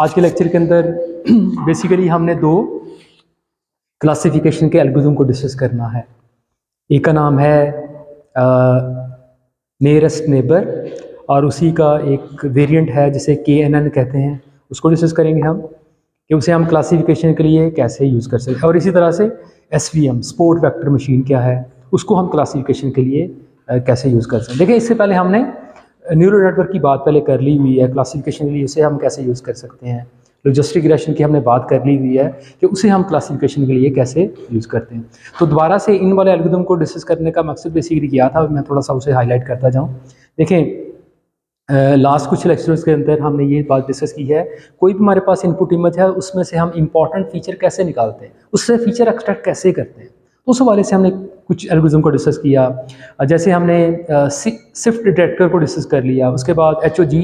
आज के लेक्चर के अंदर बेसिकली हमने दो क्लासिफिकेशन के एल्गोरिथम को डिस्कस करना है। एक का नाम है नियरेस्ट नेबर और उसी का एक वेरिएंट है जिसे KNN कहते हैं, उसको डिस्कस करेंगे हम कि उसे हम क्लासिफिकेशन के लिए कैसे यूज़ कर सकते हैं। और इसी तरह से SVM स्पोर्ट वेक्टर मशीन क्या है, उसको हम क्लासिफिकेशन के लिए कैसे यूज़ कर सकते हैं। देखिए, इससे पहले हमने न्यूरल नेटवर्क की बात पहले कर ली हुई है। क्लासिफिकेशन के लिए उसे हम कैसे यूज़ कर सकते हैं। लॉजिस्टिक रिग्रेशन की हमने बात कर ली हुई है कि उसे हम क्लासिफिकेशन के लिए कैसे यूज़ करते हैं। तो दोबारा से इन वाले एल्गोरिथम को डिस्कस करने का मकसद बेसिकली किया था, मैं थोड़ा सा उसे हाईलाइट करता जाऊँ। देखें, लास्ट कुछ लेक्चर्स के अंदर हमने ये बात डिस्कस की है, कोई भी हमारे पास इनपुट इमेज है उसमें से हम इंपॉर्टेंट फीचर कैसे निकालते हैं, उससे फीचर एक्सट्रैक्ट कैसे करते हैं। तो उस हवाले से हमने कुछ एल्गोरिथम को डिस्कस किया। जैसे हमने शिफ्ट डिटेक्टर को डिस्कस कर लिया, उसके बाद HOG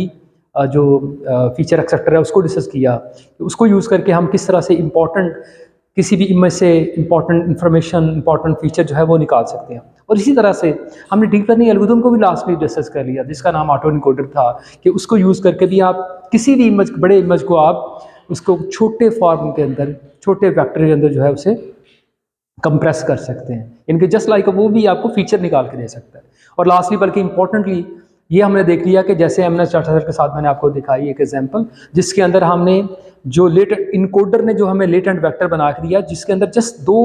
जो फीचर एक्सेप्टर है उसको डिस्कस किया। उसको यूज़ करके हम किस तरह से इंपॉर्टेंट किसी भी इमेज से इंपॉर्टेंट इन्फॉर्मेशन, इंपॉर्टेंट फीचर जो है वो निकाल सकते हैं। और इसी तरह से हमने डीप लर्निंग एल्गोरिथम को भी लास्ट में डिस्कस कर लिया, जिसका नाम ऑटो एनकोडर था, कि उसको यूज़ करके भी आप किसी भी इमेज, बड़े इमेज को आप उसको छोटे फॉर्म के अंदर, छोटे वेक्टर के अंदर जो है उसे कंप्रेस कर सकते हैं। इनके जस्ट लाइक वो भी आपको फीचर निकाल के दे सकता है। और लास्टली बल्कि इंपॉर्टेंटली ये हमने देख लिया कि जैसे MS चार्टर के साथ मैंने आपको दिखाई एक एग्जांपल, जिसके अंदर हमने जो लेटेंट इनकोडर ने जो हमें लेटेंट वेक्टर बना के दिया, जिसके अंदर जस्ट दो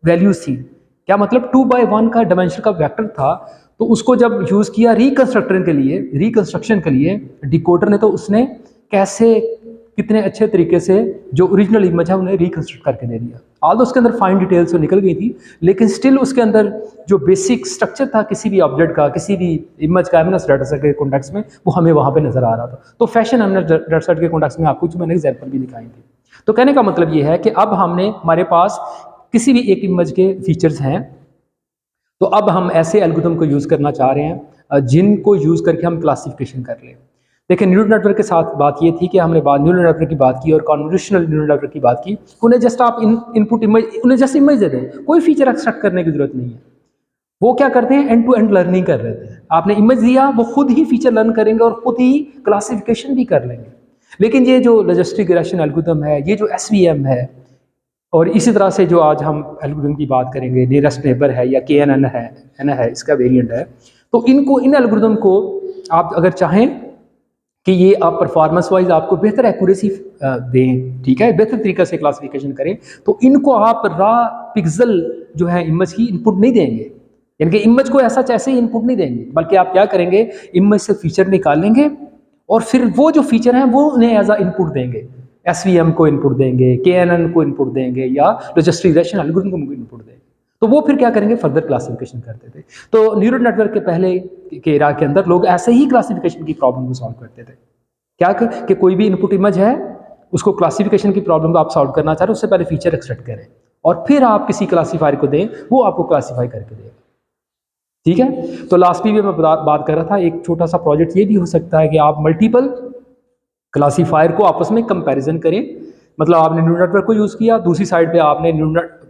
वैल्यूज थी। क्या मतलब 2x1 का डायमेंशन का वेक्टर था। तो उसको जब यूज़ किया रिकंस्ट्रक्शन के लिए डिकोडर ने, तो उसने कैसे कितने अच्छे तरीके से जो ओरिजिनल इमेज है उन्हें रिकंस्ट्रक्ट करके दे दिया। ऑल्दो उसके अंदर फाइन डिटेल्स तो निकल गई थी, लेकिन स्टिल उसके अंदर जो बेसिक स्ट्रक्चर था किसी भी ऑब्जेक्ट का, किसी भी इमेज का MS डाटासेट के कॉन्टेक्स्ट में, वो हमें वहाँ पे नजर आ रहा था। तो फैशन MS डाटासेट के कॉन्टेक्स्ट में आपको जो मैंने एग्जाम्पल भी दिखाई थी। तो कहने का मतलब ये है कि अब हमारे पास किसी भी एक इमेज के फीचर्स हैं, तो अब हम ऐसे एल्गोरिथम को यूज़ करना चाह रहे हैं जिनको यूज़ करके हम क्लासिफिकेशन कर लें। देखिए, न्यूरल नेटवर्क के साथ बात ये थी कि हमने न्यूरल नेटवर्क की बात की और कन्वोल्यूशनल न्यूरल नेटवर्क की बात की। उन्हें जस्ट आप इनपुट इमेज, उन्हें जस्ट इमेज दे दें, कोई फीचर एक्सट्रैक्ट करने की जरूरत नहीं है। वो क्या करते हैं, एंड टू एंड लर्निंग कर लेते हैं। आपने इमेज दिया, वो खुद ही फीचर लर्न करेंगे और खुद ही क्लासिफिकेशन भी कर लेंगे। लेकिन ये जो लॉजिस्टिक रिग्रेशन एल्गोरिथम है, ये जो SVM है, और इसी तरह से जो आज हम एल्गोरिथम की बात करेंगे, नियरेस्ट नेबर है या KNN है, इसका वेरिएंट है। तो इन एल्गोरिथम को आप अगर चाहें कि ये आप परफॉर्मेंस वाइज आपको बेहतर एक्यूरेसी दें, ठीक है, बेहतर तरीके से क्लासिफिकेशन करें, तो इनको आप रॉ पिक्सल जो है इमेज की इनपुट नहीं देंगे, यानी कि इमेज को ऐसा ही इनपुट नहीं देंगे, बल्कि आप क्या करेंगे, इमेज से फीचर निकालेंगे और फिर वो जो फीचर हैं वो उन्हें एज अ इनपुट देंगे। SVM को इनपुट देंगे, KNN को इनपुट देंगे, या लॉजिस्टिक रिग्रेशन एल्गोरिथम को इनपुट देंगे। तो वो फिर क्या करेंगे, फर्दर क्लासिफिकेशन करते थे। तो न्यूरल नेटवर्क के पहले के एरा के अंदर लोग ऐसे ही क्लासिफिकेशन की प्रॉब्लम को सॉल्व करते थे। क्या कि कोई भी इनपुट इमेज है, उसको क्लासिफिकेशन की प्रॉब्लम को आप सॉल्व करना चाह रहे हो, उससे पहले फीचर एक्सट्रैक्ट करें और फिर आप किसी क्लासीफायर को दें, वो आपको क्लासीफाई करके देगा। ठीक है, तो लास्ट भी मैं बात कर रहा था, एक छोटा सा प्रोजेक्ट ये भी हो सकता है कि आप मल्टीपल क्लासीफायर को आपस में कंपैरिजन करें। मतलब आपने न्यूरल नेटवर्क को यूज़ किया, दूसरी साइड पे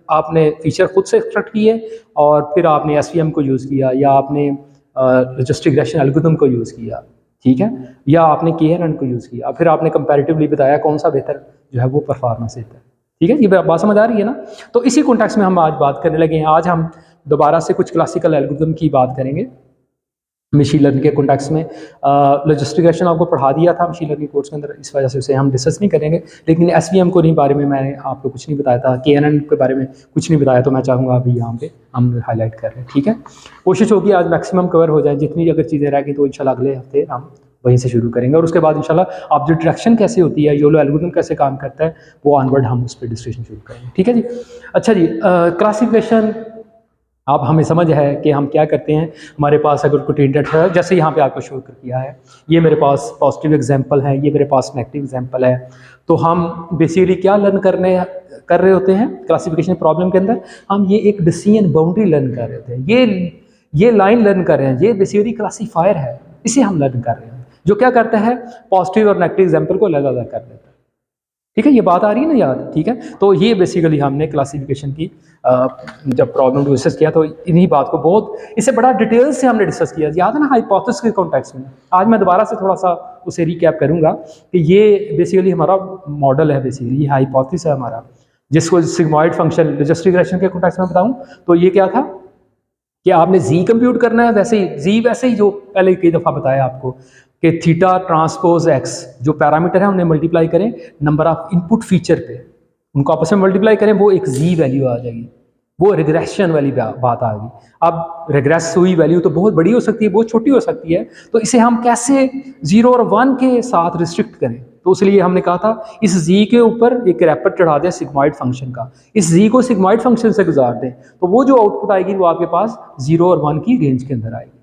आपने फीचर खुद से एक्सट्रैक्ट किए, और फिर आपने SVM को यूज़ किया, या आपने लॉजिस्टिक रिग्रेशन एल्गोरिथम को यूज़ किया, ठीक है, या आपने KNN को यूज़ किया, फिर आपने कंपैरेटिवली बताया कौन सा बेहतर जो है वो परफॉर्मेंस देता है। ठीक है, ये बात समझ आ रही है ना। तो इसी कॉन्टेक्स्ट में हम आज बात करने लगे हैं। आज हम दोबारा से कुछ क्लासिकल एल्गोरिथम की बात करेंगे मशीन लर्निंग के कॉन्टेक्स्ट में। लॉजिस्टिक रिग्रेशन आपको पढ़ा दिया था मशीन लर्निंग कोर्स के अंदर, इस वजह से उसे हम डिस्कस नहीं करेंगे। लेकिन SVM को नहीं बारे में मैंने आपको कुछ नहीं बताया था, KNN के बारे में कुछ नहीं बताया, तो मैं चाहूँगा अभी यहाँ पे हम हाईलाइट कर रहे हैं। ठीक है, कोशिश होगी आज मैक्सिमम कवर हो जाए, जितनी अगर चीज़ें रह गई तो इंशाल्लाह अगले हफ्ते हम वहीं से शुरू करेंगे, और उसके बाद इंशाल्लाह आप जो डायरेक्शन कैसे होती है, योलो एल्गोरिथम कैसे काम करता है, वो ऑनवर्ड हम उस पर डिस्कशन शुरू करेंगे। ठीक है जी। अच्छा जी, क्लासिफिकेशन आप हमें समझ है कि हम क्या करते हैं। हमारे पास अगर कोई डेटा है, जैसे यहाँ पे आपको शो कर किया है, ये मेरे पास पॉजिटिव एग्जांपल है, ये मेरे पास नेगेटिव एग्जांपल है, तो हम बेसिकली क्या लर्न कर रहे होते हैं क्लासिफिकेशन प्रॉब्लम के अंदर, हम ये एक डिसीजन बाउंड्री लर्न कर रहे होते हैं, ये लाइन लर्न कर रहे हैं, ये बेसिकली क्लासीफायर है, इसे हम लर्न कर रहे हैं, जो क्या करता है, पॉजिटिव और नेगेटिव एग्जाम्पल को अलग अलग कर देता है। ठीक है, ये बात आ रही है ना याद, ठीक है। तो ये बेसिकली हमने क्लासिफिकेशन की जब प्रॉब्लम डिस्कस किया तो इन्हीं बात को बहुत इससे बड़ा डिटेल से हमने डिस्कस किया, याद है ना, हाइपोथेसिस के कॉन्टेक्स्ट में। आज मैं दोबारा से थोड़ा सा उसे रिकैप करूंगा कि ये बेसिकली हमारा मॉडल है, बेसिकली ये हाइपोथेसिस है हमारा, जिसको सिग्मॉइड फंक्शन रजिस्टर रिग्रेशन के कॉन्टेक्स्ट में बताऊं तो ये क्या था कि आपने जी कंप्यूट करना है, वैसे ही जी वैसे ही जो पहले कई दफ़ा बताया आपको कि थीटा ट्रांसपोज एक्स जो पैरामीटर है उन्हें मल्टीप्लाई करें नंबर ऑफ इनपुट फीचर पे, उनको आपस में मल्टीप्लाई करें, वो एक जी वैल्यू आ जाएगी, वो रिग्रेशन वाली बात आ गई। अब रिग्रेस हुई वैल्यू तो बहुत बड़ी हो सकती है, बहुत छोटी हो सकती है, तो इसे हम कैसे 0 और 1 के साथ रिस्ट्रिक्ट करें, तो इसलिए हमने कहा था इस जी के ऊपर एक रैपर चढ़ा दें सिग्मॉइड फंक्शन का, इस जी को सिग्मॉइड फंक्शन से गुजार दें, तो वो जो आउटपुट आएगी वो आपके पास 0 और 1 की रेंज के अंदर आएगी।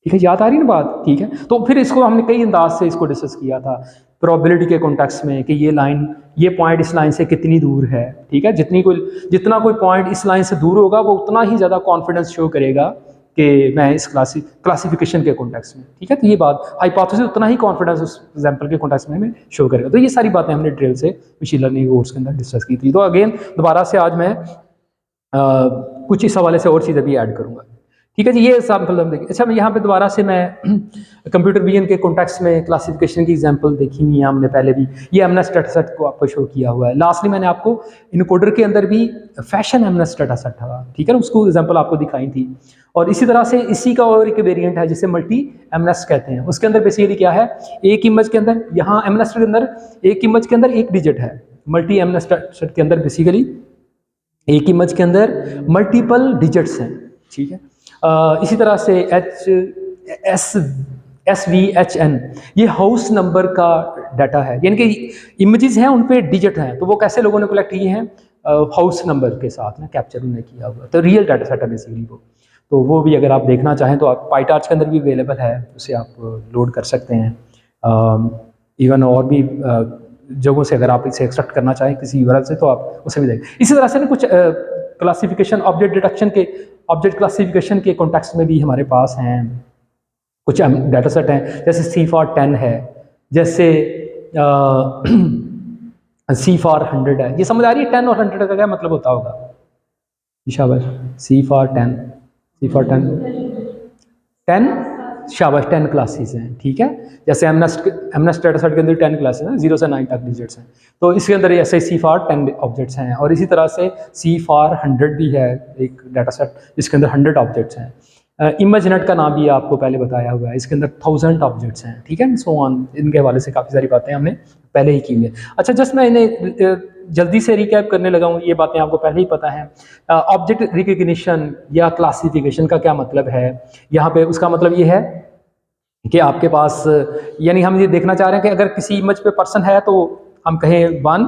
ठीक है, याद आ रही ना बात, ठीक है। तो फिर इसको हमने कई अंदाज से इसको डिस्कस किया था प्रोबेबिलिटी के कॉन्टेक्स्ट में कि ये लाइन, ये पॉइंट इस लाइन से कितनी दूर है, ठीक है। जितना कोई पॉइंट इस लाइन से दूर होगा वो उतना ही ज़्यादा कॉन्फिडेंस शो करेगा कि मैं इस क्लासिफिकेशन के कॉन्टेक्स्ट में, ठीक है। तो ये बात हाइपोथेसिस उतना ही कॉन्फिडेंस उस एग्जाम्पल के कॉन्टेक्स्ट में हमें शो करेगा। तो ये सारी बातें हमने डिटेल से मशीन लर्निंग कोर्स के अंदर डिस्कस की थी। तो अगेन दोबारा से आज मैं कुछ इस हवाले से और चीज़ें भी ऐड करूँगा, ठीक है जी। ये एग्जाम्पल हम देखिए। अच्छा, मैं यहाँ पे दोबारा से मैं कंप्यूटर विजन के कॉन्टेक्स्ट में क्लासिफिकेशन की एग्जांपल देखी हुई है हमने पहले भी, ये एमनेस डेटासेट को आपको शो किया हुआ है। लास्टली मैंने आपको इनकोडर के अंदर भी फैशन एमनेस डेटासेट था, ठीक है ना, उसको एग्जांपल आपको दिखाई थी। और इसी तरह से इसी का और एक वेरिएंट है जिसे मल्टी एमनेस कहते हैं। उसके अंदर बेसिकली क्या है, एक इमेज के अंदर, यहाँ एमनेस के अंदर एक इमेज के अंदर एक डिजिट है, मल्टी एमनेस डेटासेट के अंदर बेसिकली एक इमेज के अंदर मल्टीपल डिजिट्स हैं, ठीक है। इसी तरह से SVHN ये हाउस नंबर का डाटा है, यानी कि इमेजेस हैं उन पे डिजिट हैं, तो वो कैसे लोगों ने कलेक्ट किए हैं, हाउस नंबर के साथ ना कैप्चर उन्होंने किया हुआ, तो रियल डाटा सेट है बेसिकली वो। तो वो भी अगर आप देखना चाहें तो आप पाईटार्च के अंदर भी अवेलेबल है, उसे आप लोड कर सकते हैं। इवन और भी जगहों से अगर आप इसे एक्सट्रैक्ट करना चाहें किसी यूआरएल से तो आप उसे भी देखें। इसी तरह से ना कुछ क्लासिफिकेशन ऑब्जेक्ट डिटेक्शन के, ऑब्जेक्ट क्लासिफिकेशन के कॉन्टेक्स्ट में भी हमारे पास हैं कुछ डाटा सेट हैं, जैसे C410 है, जैसे C400 है। ये समझ आ रही है 10 और 100 का क्या मतलब होता होगा? शाबाश, C410 10 शाबाश 10 क्लासेस हैं, ठीक है। जैसे एमनेस डाटा सेट के अंदर 10 क्लासेस हैं, 0 से 9 तक डिजिट्स हैं, तो इसके अंदर ऐसे C410 ऑब्जेक्ट्स हैं। और इसी तरह से C400 भी है एक डाटा सेट जिसके अंदर 100 ऑब्जेक्ट्स हैं। इमेजनेट का नाम भी आपको पहले बताया हुआ है, इसके अंदर 1000 ऑब्जेक्ट्स हैं, ठीक है, सो ऑन। इनके हवाले से काफ़ी सारी बातें हमने पहले ही की हैं। अच्छा, जस्ट मैं इन्हें जल्दी से रिकैप करने लगा हूँ, ये बातें आपको पहले ही पता हैं। ऑब्जेक्ट रिकग्निशन या क्लासिफिकेशन का क्या मतलब है, यहाँ पे उसका मतलब ये है कि आपके पास, यानी हम ये देखना चाह रहे हैं कि अगर किसी इमेज पे पर्सन है तो हम कहें 1,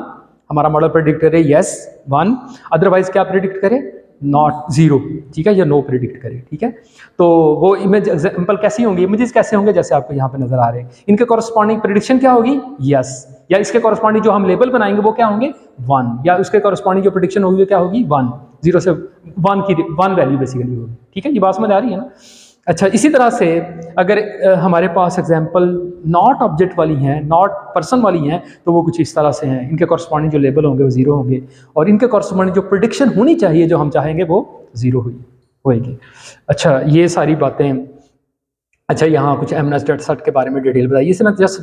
हमारा मॉडल प्रेडिक्ट करे यस 1, अदरवाइज क्या प्रेडिक्ट करे, नॉट 0, ठीक है, या नो प्रेडिक्ट करे, ठीक है। तो वो इमेज एग्जाम्पल कैसी होंगी, इमेजेस कैसे होंगे, जैसे आपको यहाँ पे नजर आ रहे हैं, इनके कॉरस्पॉन्डिंग प्रेडिक्शन क्या होगी, यस, या इसके कॉरस्पॉन्डिंग जो हम लेबल बनाएंगे वो क्या होंगे 1, या उसके कॉरस्पॉन्डिंग जो प्रेडिक्शन होगी वो क्या होगी 1, 0 से 1 की 1 वैल्यू बेसिकली होगी, ठीक है। ये बात समझ आ रही है ना। अच्छा, इसी तरह से अगर हमारे पास एग्जाम्पल नॉट ऑब्जेक्ट वाली हैं, नॉट पर्सन वाली हैं, तो वो कुछ इस तरह से हैं, इनके कॉरस्पॉन्डिंग जो लेबल होंगे वो 0 होंगे, और इनके कॉरस्पॉन्डिंग जो प्रेडिक्शन होनी चाहिए जो हम चाहेंगे वो 0 होएगी। अच्छा, ये सारी बातें। अच्छा, यहाँ कुछ एमनेस डेटा सेट के बारे में डिटेल बताइए, इसे मैं जस्ट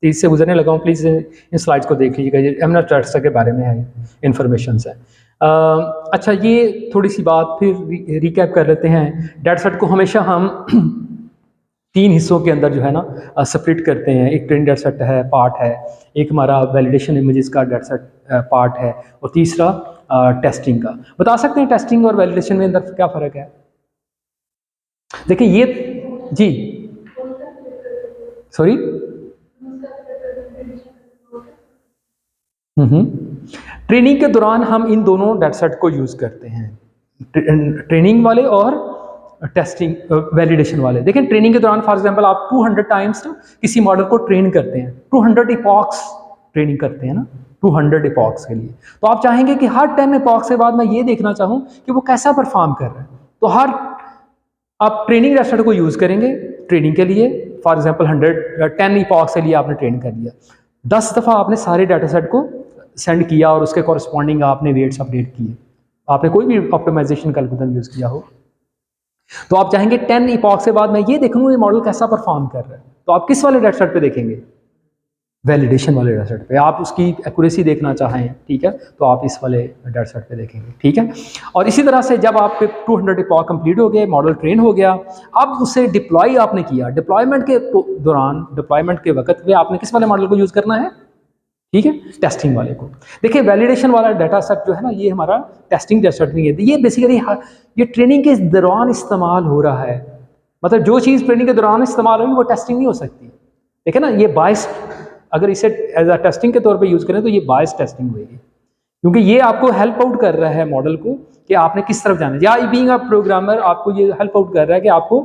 तेज से गुजरने लगा हूँ, प्लीज़ इन स्लाइड्स को देख लीजिएगा, ये एमनेस डेटा सेट के बारे में है, इन्फॉर्मेशन है। अच्छा, ये थोड़ी सी बात फिर रिकैप कर लेते हैं। डेटा सेट को हमेशा हम 3 हिस्सों के अंदर जो है ना सेपरेट करते हैं। एक ट्रेनिंग डेटा सेट है, पार्ट है, एक हमारा वैलिडेशन इमेजेस का डेटा सेट पार्ट है, और तीसरा टेस्टिंग का। बता सकते हैं टेस्टिंग और वैलिडेशन में अंदर क्या फ़र्क है? देखिए ये जी, सॉरी, ट्रेनिंग के दौरान हम इन दोनों डेटा सेट को यूज़ करते हैं, ट्रेनिंग वाले और टेस्टिंग वैलिडेशन वाले। देखें, ट्रेनिंग के दौरान फॉर एग्जांपल आप 200 टाइम्स ना किसी मॉडल को ट्रेन करते हैं, 200 इपॉक्स ट्रेनिंग करते हैं ना, 200 इपॉक्स के लिए। तो आप चाहेंगे कि हर 10 इपॉक्स के बाद मैं ये देखना चाहूँ कि वो कैसा परफॉर्म कर रहा है, तो हर आप ट्रेनिंग डेटा सेट को यूज़ करेंगे ट्रेनिंग के लिए। फॉर एग्जांपल 10 इपॉक्स के लिए आपने ट्रेन कर लिया, 10 दफ़ा आपने सारे डाटा सेट को सेंड किया और उसके कॉरस्पॉन्डिंग आपने वेट्स अपडेट किए, आपने कोई भी ऑप्टिमाइजेशन का एल्गोरिथम यूज़ किया हो, तो आप चाहेंगे 10 इपॉक से बाद मैं ये देखूँ ये मॉडल कैसा परफॉर्म कर रहा है, तो आप किस वाले डाटा सेट पे देखेंगे? वैलिडेशन वाले डाटा सेट पे। आप उसकी एक्यूरेसी देखना चाहें, ठीक है, तो आप इस वाले डाटा सेट पे देखेंगे, ठीक है। और इसी तरह से जब आपके 200 इपॉक कंप्लीट हो गए, मॉडल ट्रेन हो गया, अब उसे डिप्लॉय आपने किया, डिप्लॉयमेंट के दौरान, डिप्लॉयमेंट के वक्त में आपने किस वाले मॉडल को यूज़ करना है? ठीक है, टेस्टिंग वाले को। देखिए वैलिडेशन वाला डाटा सेट जो है ना, ये हमारा टेस्टिंग डाटा सेट नहीं है, ये बेसिकली ये ट्रेनिंग के दौरान इस्तेमाल हो रहा है, मतलब जो चीज़ ट्रेनिंग के दौरान इस्तेमाल होगी वो टेस्टिंग नहीं हो सकती, ठीक है ना। ये बायस, अगर इसे एज अ टेस्टिंग के तौर पे यूज़ करें तो ये बायस टेस्टिंग होगी, क्योंकि ये आपको हेल्प आउट कर रहा है मॉडल को कि आपने किस तरफ जाना है, या बीइंग अ प्रोग्रामर आपको ये हेल्प आउट कर रहा है कि आपको,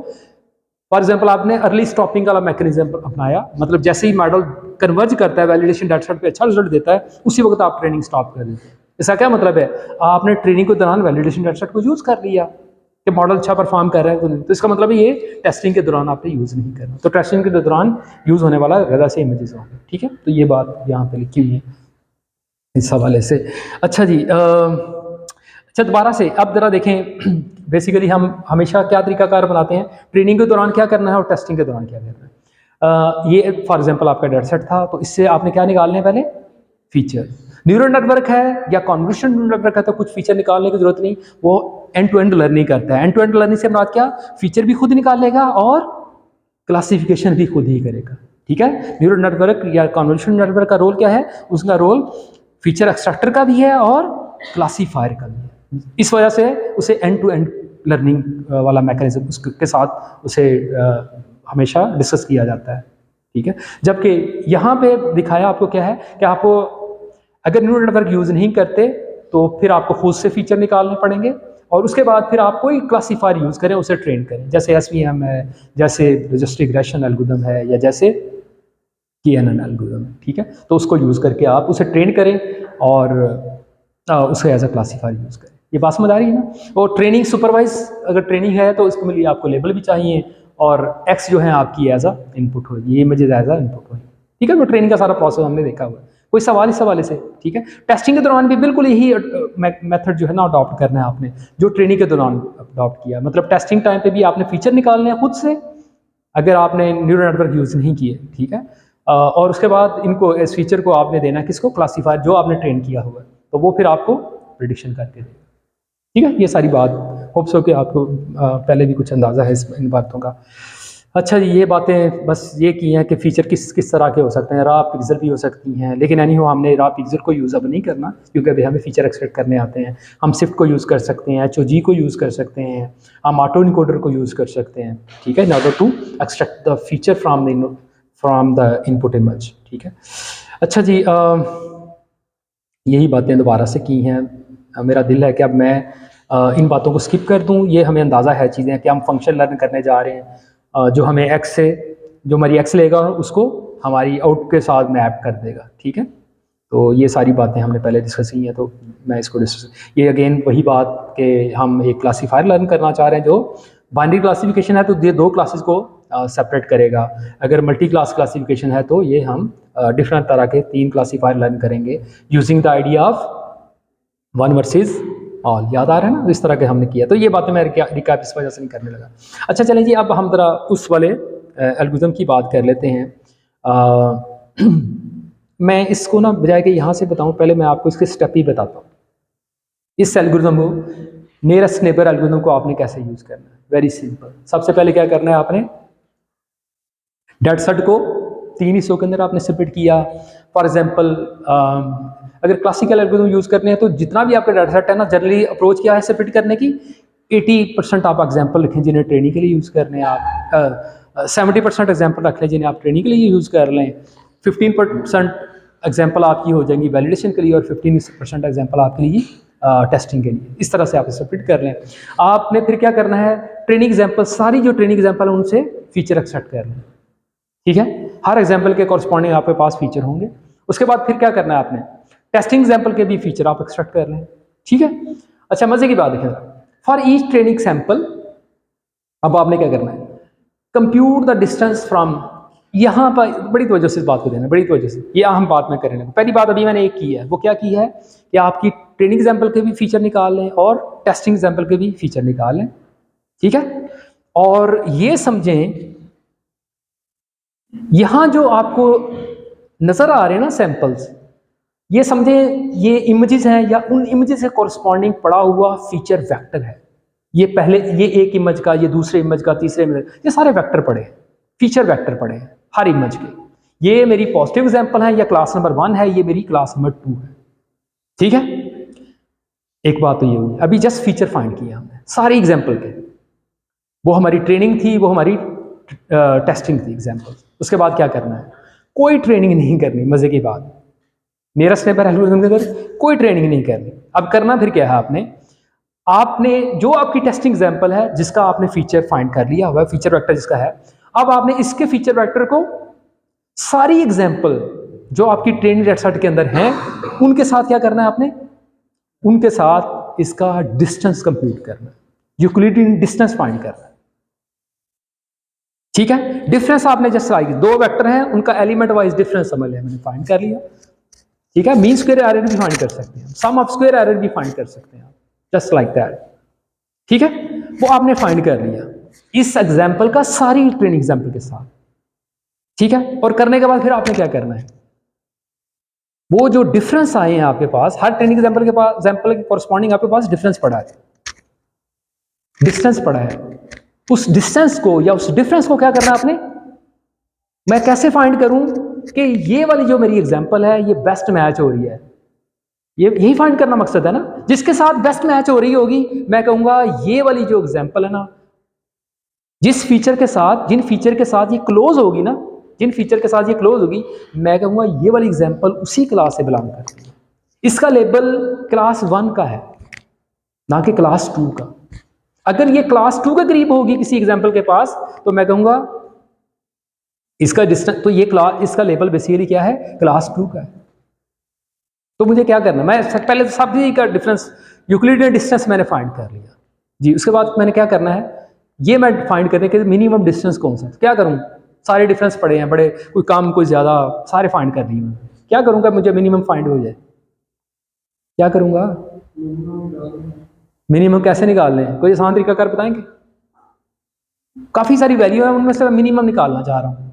फॉर एग्जाम्पल आपने अर्ली स्टॉपिंग वाला मैकेनिज्म अपनाया, मतलब जैसे ही मॉडल कन्वर्ज करता है वैलिडेशन डाटा सेट पे अच्छा रिजल्ट देता है, उसी वक्त आप ट्रेनिंग स्टॉप कर देते हैं। इसका क्या मतलब है? आपने ट्रेनिंग के दौरान वैलिडेशन डाटा सेट को यूज़ कर लिया कि मॉडल अच्छा परफॉर्म कर रहा है, तो इसका मतलब है ये टेस्टिंग के दौरान आपने यूज़ नहीं करना, तो टेस्टिंग के दौरान यूज़ होने वाला गदा से इमेजेस होंगे, ठीक है। तो ये बात यहाँ पे लिखी हुई है इस हवाले से। अच्छा जी, अच्छा दोबारा से अब ज़रा देखें, बेसिकली हम हमेशा क्या तरीकाकार बनाते हैं, ट्रेनिंग के दौरान क्या करना है और टेस्टिंग के दौरान क्या करना है। ये फॉर एग्जांपल आपका डाटा सेट था, तो इससे आपने क्या निकालने हैं? पहले फीचर। न्यूरल नेटवर्क है या कॉन्वोल्यूशन नेटवर्क है तो कुछ फीचर निकालने की जरूरत नहीं, वो एंड टू एंड लर्निंग करता है। एंड टू एंड लर्निंग से मुराद क्या? फीचर भी खुद निकालेगा और क्लासिफिकेशन भी खुद ही करेगा, ठीक है। न्यूरल नेटवर्क या कॉन्वोल्यूशन नेटवर्क का रोल क्या है? उसका रोल फीचर एक्सट्रैक्टर का भी है और क्लासीफायर का भी है। इस वजह से उसे एंड टू एंड लर्निंग वाला मैकेनिज्म उसके साथ उसे हमेशा डिस्कस किया जाता है, ठीक है। जबकि यहाँ पे दिखाया आपको क्या है कि आपको अगर न्यूरल नेटवर्क यूज़ नहीं करते तो फिर आपको खुद से फीचर निकालने पड़ेंगे और उसके बाद फिर आप कोई क्लासीफायर यूज़ करें, उसे ट्रेन करें, जैसे एसवीएम है, जैसे रजिस्ट्री रिग्रेशन एल्गोरिथम है, या जैसे KNN एल्गोरिथम है, ठीक है। तो उसको यूज़ करके आप उसे ट्रेन करें और उसे एज अ क्लासीफायर यूज़ करें। ये बात समझ आ रही है ना। और ट्रेनिंग सुपरवाइज अगर ट्रेनिंग है तो इसके लिए आपको लेबल भी चाहिए और एक्स जो है आपकी एज अ इनपुट होगी, ये इमेजेस एज अ इनपुट होगी, ठीक है। तो ट्रेनिंग का सारा प्रोसेस हमने देखा हुआ है। कोई सवाल इस हवाले से? ठीक है। टेस्टिंग के दौरान भी बिल्कुल यही मेथड जो है ना अडॉप्ट करना है आपने, जो ट्रेनिंग के दौरान अडॉप्ट किया। मतलब टेस्टिंग टाइम पे भी आपने फीचर निकालने हैं खुद से, अगर आपने न्यूरल नेटवर्क यूज़ नहीं किए, ठीक है। और उसके बाद इनको, इस फीचर को आपने देना है किसको? क्लासीफायर जो आपने ट्रेन किया हुआ है, तो वो फिर आपको प्रिडिक्शन करके देगा, ठीक है। ये सारी बात होप्स हो कि आपको पहले भी कुछ अंदाज़ा है इन बातों का। अच्छा जी, ये बातें बस ये की हैं कि फ़ीचर किस किस तरह के हो सकते हैं। रॉ पिक्सल भी हो सकती हैं, लेकिन एनी हो हमने रॉ पिक्सल को यूज़ अब नहीं करना, क्योंकि अभी हमें फ़ीचर एक्सट्रैक्ट करने आते हैं। हम सिफ्ट को यूज़ कर सकते हैं, HOG को यूज़ कर सकते हैं, हम ऑटो इनकोडर को यूज़ कर सकते हैं, ठीक है, in order to extract the feature from the input image, ठीक है। अच्छा जी, यही बातें दोबारा से की हैं। मेरा दिल है कि अब मैं इन बातों को स्किप कर दूं। ये हमें अंदाज़ा है चीज़ें कि हम फंक्शन लर्न करने जा रहे हैं, जो हमें एक्स से, जो हमारी एक्स लेगा उसको हमारी आउट के साथ मैप कर देगा, ठीक है। तो ये सारी बातें हमने पहले डिस्कस की हैं, तो मैं इसको डिस्कस, ये अगेन वही बात कि हम एक क्लासीफायर लर्न करना चाह रहे हैं जो बाइनरी क्लासिफिकेशन है, तो ये दो क्लासेस को सेपरेट करेगा। अगर मल्टी क्लास क्लासिफिकेशन है तो ये हम डिफरेंट तरह के 3 क्लासीफायर लर्न करेंगे using the idea of one versus all. याद आ रहा है ना, इस तरह के हमने किया। तो ये बातें मैं रिकैप इस वजह से नहीं करने लगा। अच्छा चलें जी, अब हम ज़रा उस वाले एल्गोरिथम की बात कर लेते हैं। मैं इसको ना बजाय कि यहाँ से बताऊँ, पहले मैं आपको इसके स्टेप ही बताता हूँ। इस एल्गोरिथम को, नियरेस्ट नेबर एल्गोरिथम को आपने कैसे यूज़ करना है। Very simple. सबसे पहले क्या करना है आपने, डाटा सेट को 3 हिस्सों के अंदर आपने सेपरेट किया। फॉर एग्जांपल अगर क्लासिकल एल्गोरिथम यूज़ करने हैं तो जितना भी आपका डाटा सेट है ना, जनरली अप्रोच क्या है सेपरेट करने की, 80% आप एग्जांपल रखें जिन्हें ट्रेनिंग के लिए यूज़ करने हैं आप, 70% एग्जांपल रख लें जिन्हें आप ट्रेनिंग के लिए यूज़ कर लें, 15% एग्जांपल आपकी हो जाएंगी वैलिडेशन के लिए और 15% एग्जांपल आपके लिए टेस्टिंग के लिए। इस तरह से आप सेपरेट कर लें। आपने फिर क्या करना है, ट्रेनिंग एग्जाम्पल, सारी जो ट्रेनिंग एग्जाम्पल है उनसे फीचर एक्सट्रैक्ट कर लें, ठीक है। हर एग्जाम्पल के कॉरस्पॉन्डिंग आपके पास फीचर होंगे। उसके बाद फिर क्या करना है आपने, टेस्टिंग एग्जाम्पल के भी फीचर आप एक्सट्रैक्ट कर लें, ठीक है। अच्छा, मजे की बात देखें, फॉर ईच ट्रेनिंग सैंपल अब आपने क्या करना है, कंप्यूट द डिस्टेंस फ्रॉम यहाँ पर बड़ी तवज्जो से इस बात को देना, बड़ी तवज्जो से, ये अहम बात मैं करने लगा। पहली बात अभी मैंने एक की है, वो क्या की है कि आपकी ट्रेनिंग एग्जाम्पल के भी फीचर निकाल लें और टेस्टिंग एग्जाम्पल के भी फीचर निकाल लें, ठीक है। और ये समझें यहाँ जो आपको नज़र आ रहे हैं ना सैंपल्स, ये समझें ये इमेजेस हैं या उन इमेजेस से कॉरस्पॉन्डिंग पड़ा हुआ फीचर वेक्टर है। ये पहले ये एक इमेज का, ये दूसरे इमेज का, तीसरे इमेज, ये सारे वेक्टर पड़े हैं, फीचर वेक्टर पड़े हैं हर इमेज के। ये मेरी पॉजिटिव एग्जांपल है, या क्लास नंबर 1 है, ये मेरी क्लास नंबर 2 है, ठीक है। एक बात तो ये हुई, अभी जस्ट फीचर फाइंड किया हमने सारे एग्जाम्पल के, वो हमारी ट्रेनिंग थी, वो हमारी टेस्टिंग थी एग्जाम्पल। उसके बाद क्या करना है, कोई ट्रेनिंग नहीं करनी, मजे की बात, नियरेस्ट नेबर एल्गोरिथम के अंदर कोई ट्रेनिंग नहीं करनी। अब करना फिर क्या है, आपने जो आपकी टेस्टिंग एग्जाम्पल है जिसका आपने फीचर फाइंड कर लिया हुआ है, फीचर वेक्टर जिसका है, अब आपने इसके फीचर वेक्टर को सारी एग्जाम्पल जो आपकी ट्रेनिंग डेटासेट के अंदर हैं उनके साथ क्या करना है, आपने उनके साथ इसका डिस्टेंस कंप्यूट करना है, यूक्लिडियन डिस्टेंस फाइंड करना है, ठीक है। डिफरेंस आपने जस्ट आई, दो वेक्टर हैं, उनका एलिमेंट वाइज डिफरेंस समझ लिया, मैंने फाइंड कर लिया, ठीक है। मीन स्क्वायर एरर भी फाइंड कर सकते हैं, सम ऑफ स्क्वायर एरर भी फाइंड कर सकते हैं, जस्ट लाइक दैट, ठीक है। वो आपने फाइंड कर लिया इस एग्जाम्पल का सारी ट्रेनिंग एग्जाम्पल के साथ, ठीक है। और करने के बाद फिर आपने क्या करना है, वो जो डिफरेंस आए हैं आपके पास, हर ट्रेनिंग एग्जाम्पल के पास, एग्जाम्पल के कॉरस्पॉन्डिंग आपके पास डिफरेंस पड़ा है, डिस्टेंस पड़ा है, उस डिस्टेंस को या उस डिफरेंस को क्या करना है आपने, मैं कैसे फाइंड करूं कि ये वाली जो मेरी एग्जाम्पल है ये बेस्ट मैच हो रही है, ये यही फाइंड करना मकसद है ना, जिसके साथ बेस्ट मैच हो रही होगी, मैं कहूंगा ये वाली जो एग्जाम्पल है ना, जिस फीचर के साथ, जिन फीचर के साथ ये क्लोज होगी ना, जिन फीचर के साथ ये क्लोज होगी, मैं कहूंगा ये वाली एग्जाम्पल उसी क्लास से बिलोंग करती है, इसका लेबल क्लास 1 का है ना कि क्लास 2 का। अगर ये क्लास 2 के करीब होगी किसी एग्जाम्पल के पास, तो मैं कहूंगा इसका डिस्टेंस, तो ये क्लास, इसका लेबल बेसिकली क्या है, क्लास 2 का है। तो मुझे क्या करना, मैं पहले तो सभी का डिफरेंस, यूक्लिडियन डिस्टेंस मैंने फाइंड कर लिया जी। उसके बाद मैंने क्या करना है, ये मैं फाइंड करने के मिनिमम डिस्टेंस कौन सा, क्या करूँ, सारे डिफरेंस पड़े हैं, बड़े कोई कम कोई ज़्यादा, सारे फाइंड कर लिए मैं, क्या करूँगा, मुझे मिनिमम फाइंड हो जाए, क्या करूँगा, मिनिमम कैसे निकाल लें, कोई आसान तरीका कर बताएंगे। काफ़ी सारी वैल्यू है, उनमें से मिनिमम निकालना चाह रहा हूँ,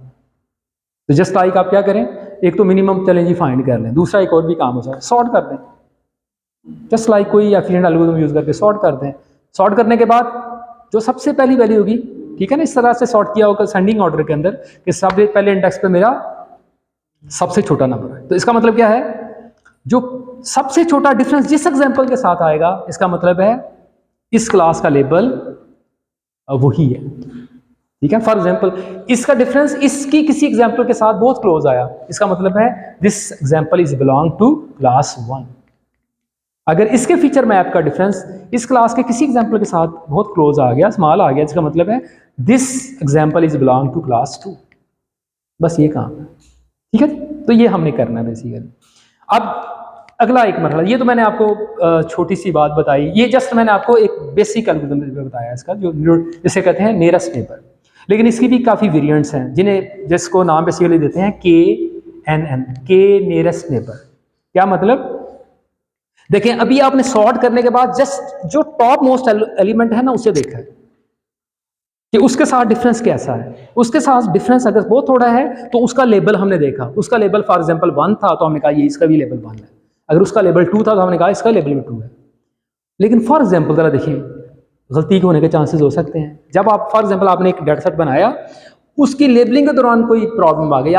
तो जस्ट लाइक आप क्या करें, एक तो मिनिमम चलें जी फाइंड कर लें, दूसरा एक और भी काम हो सकता है, सॉर्ट कर दें, जस्ट लाइक कोई एफिशिएंट एल्गोरिथम यूज़ करके सॉर्ट कर दें। सॉर्ट करने के बाद जो सबसे पहली वैल्यू होगी, ठीक है ना, इस तरह से सॉर्ट किया होगा सेंडिंग ऑर्डर के अंदर कि सबसे पहले इंडेक्स पे मेरा सबसे छोटा नंबर है, तो इसका मतलब क्या है, जो सबसे छोटा डिफरेंस जिस एग्जाम्पल के साथ आएगा, इसका मतलब है इस क्लास का लेबल वही है, ठीक है। फॉर एग्जाम्पल इसका डिफरेंस इसकी किसी एग्जाम्पल के साथ बहुत क्लोज आया, इसका मतलब है this example is belong to class 1। अगर इसके फीचर मैप का डिफरेंस इस क्लास के किसी एग्जाम्पल के साथ बहुत क्लोज आ गया, स्मॉल आ गया, इसका मतलब है this example is belong to class 2। बस ये काम है, ठीक है। तो ये हमने करना है बेसिकली। अब अगला एक मरहला, ये तो मैंने आपको छोटी सी बात बताई, ये जस्ट मैंने आपको एक बेसिक एल्गोरिथम बताया इसका, जो जिसे कहते हैं नियरेस्ट नेबर, लेकिन इसकी भी काफ़ी वेरिएंट्स हैं, जिसको नाम बेसिकली देते हैं KNN, के नियरेस्ट नेबर। क्या मतलब, देखें अभी आपने सॉर्ट करने के बाद जस्ट जो टॉप मोस्ट एलिमेंट है ना उसे देखा है कि उसके साथ डिफरेंस कैसा है, उसके साथ डिफरेंस अगर बहुत थोड़ा है तो उसका लेबल हमने देखा, उसका लेबल फॉर एग्जांपल 1 था तो हमने कहा ये इसका भी लेबल 1 है, अगर उसका लेबल 2 था तो हमने कहा इसका लेबल भी 2 है। लेकिन फॉर एग्जांपल जरा देखिए, गलती होने के चांसेस हो सकते हैं, जब आप फॉर एग्जांपल आपने एक डाटा सेट बनाया, उसकी लेबलिंग के दौरान कोई प्रॉब्लम आ गई,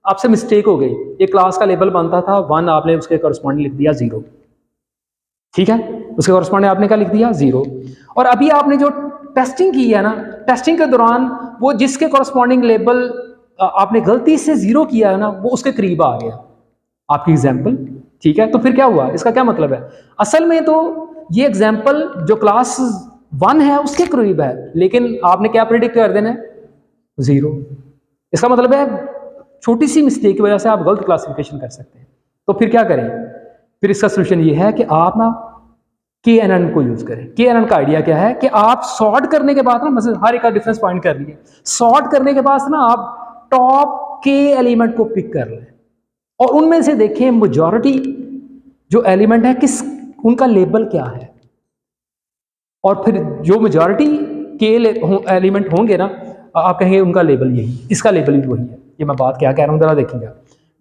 आपसे मिस्टेक हो गई, ये क्लास का लेबल बनता था 1, आपने उसके कॉरस्पॉन्डिंग लिख दिया 0, ठीक है, उसके कॉरस्पॉन्डिंग आपने क्या लिख दिया 0। और अभी आपने जो टेस्टिंग की है ना, टेस्टिंग के दौरान वो जिसके कॉरस्पॉन्डिंग लेबल आपने गलती से 0 किया है ना, वो उसके करीब आ गया आपकी एग्जाम्पल, ठीक है। तो फिर क्या हुआ, इसका क्या मतलब है, असल में तो ये एग्जाम्पल जो क्लास 1 है उसके करीब है, लेकिन आपने क्या प्रेडिक्ट कर देना है 0। इसका मतलब है छोटी सी मिस्टेक की वजह से आप गलत क्लासिफिकेशन कर सकते हैं। तो फिर क्या करें, फिर इसका सोल्यूशन ये है कि आप ना KNN को यूज करें। KNN का आइडिया क्या है कि आप सॉर्ट करने के बाद ना, मतलब हर एक का डिफरेंस फाइंड कर लिए, सॉर्ट करने के बाद ना आप टॉप के एलिमेंट को पिक कर लें और उनमें से देखें मेजॉरिटी जो एलिमेंट है किस उनका लेबल क्या है, और फिर जो मेजॉरिटी के एलिमेंट होंगे ना आप कहेंगे उनका लेबल यही, इसका लेबल भी वही है। ये मैं बात क्या कह रहा हूँ जरा देखेंगे।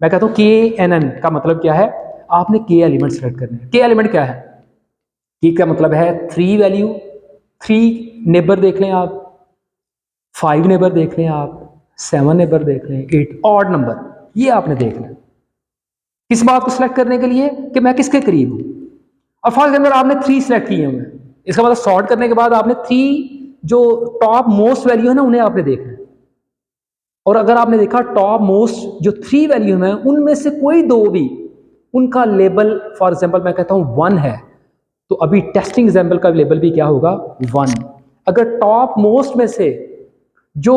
मैं कहता हूँ के एन एन का मतलब क्या है, आपने के एलिमेंट सेलेक्ट करने हैं। के एलिमेंट क्या है, के का मतलब है 3 वैल्यू, 3 नेबर देख लें आप, 5 नेबर देख लें आप, 7 नेबर देख लें, 8 ऑड नंबर, ये आपने देख लें। किस बात को सिलेक्ट करने के लिए कि मैं किसके करीब हूँ। और फॉर एग्जाम्पल आपने 3 सिलेक्ट किए हुए, इसका मतलब सॉर्ट करने के बाद आपने 3 जो टॉप मोस्ट वैल्यू है ना उन्हें आपने देखना है। और अगर आपने देखा टॉप मोस्ट जो 3 वैल्यू है उनमें से कोई 2 भी उनका लेबल फॉर एग्जाम्पल मैं कहता हूँ 1 है, तो अभी टेस्टिंग एग्जाम्पल का लेबल भी क्या होगा 1। अगर टॉप मोस्ट में से जो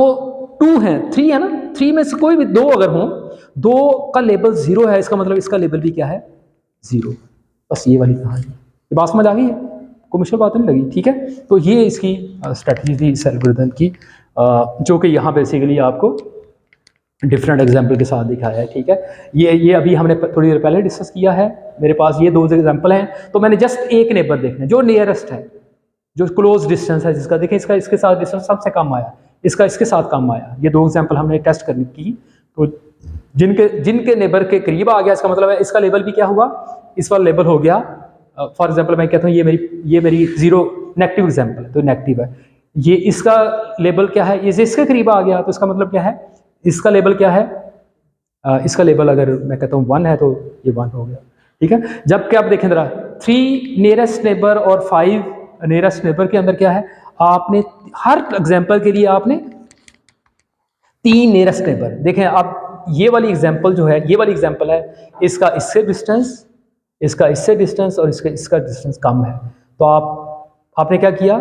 2 हैं, 3 है ना, 3 में से कोई भी 2 अगर हो, 2 का लेबल 0 है, इसका मतलब इसका लेबल भी क्या है 0। बस ये वाली कहानी, ये बात समझ आ गई है, कोई मुश्किल बात नहीं लगी, ठीक है। तो ये इसकी स्ट्रेटजी थी इस एल्गोरिथम की, जो कि यहाँ बेसिकली आपको डिफरेंट एग्जाम्पल के साथ दिखाया है, ठीक है। ये अभी हमने थोड़ी देर पहले डिस्कस किया है। मेरे पास ये 2 एग्जाम्पल हैं, तो मैंने जस्ट एक नेबर देखना है जो नियरेस्ट है, जो क्लोज डिस्टेंस है जिसका, देखें इसका इसके साथ डिस्टेंस सबसे कम आया, इसका इसके साथ कम आया। ये 2 एग्जाम्पल हमने टेस्ट करने की, तो जिनके नेबर के करीब आ गया इसका मतलब है इसका लेबल भी क्या हुआ, इस वाला लेबल हो गया। फॉर एग्जाम्पल मैं कहता हूँ ये मेरी 0 नेगेटिव एग्जाम्पल है, तो नेगेटिव है। ये इसका लेबल क्या है, ये इसके करीब आ गया, तो इसका मतलब क्या है, इसका लेबल क्या है, इसका लेबल अगर मैं कहता हूँ 1 है तो ये 1 हो गया, ठीक है। जबकि आप देखें जरा 3 नियरेस्ट नेबर और 5 नियरेस्ट नेबर के अंदर क्या है, आपने हर एग्जाम्पल के लिए आपने 3 नियरेस्ट नेबर देखें। आप ये वाली एग्जाम्पल जो है, ये वाली एग्जाम्पल है, इसका इससे डिस्टेंस, इसका इससे डिस्टेंस और इसका डिस्टेंस कम है, तो आपने क्या किया,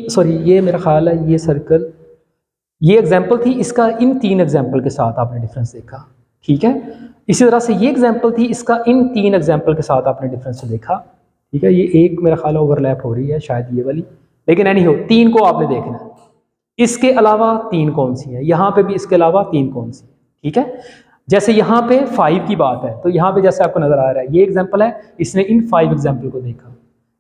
सॉरी ये मेरा ख्याल है ये सर्कल, ये एग्जाम्पल थी, इसका इन 3 एग्जाम्पल के साथ आपने डिफरेंस देखा, ठीक है। इसी तरह से ये एग्जाम्पल थी, इसका इन 3 एग्जाम्पल के साथ आपने डिफरेंस देखा, ठीक है। ये एक मेरा ख्याल ओवरलैप हो रही है शायद ये वाली, लेकिन एनी हो 3 को आपने देखना है। इसके अलावा 3 कौन सी है, यहाँ पे भी इसके अलावा 3 कौन सी है, ठीक है। जैसे यहाँ पे 5 की बात है, तो यहाँ पे जैसे आपको नजर आ रहा है ये एग्जाम्पल है, इसने इन 5 एग्जाम्पल को देखा,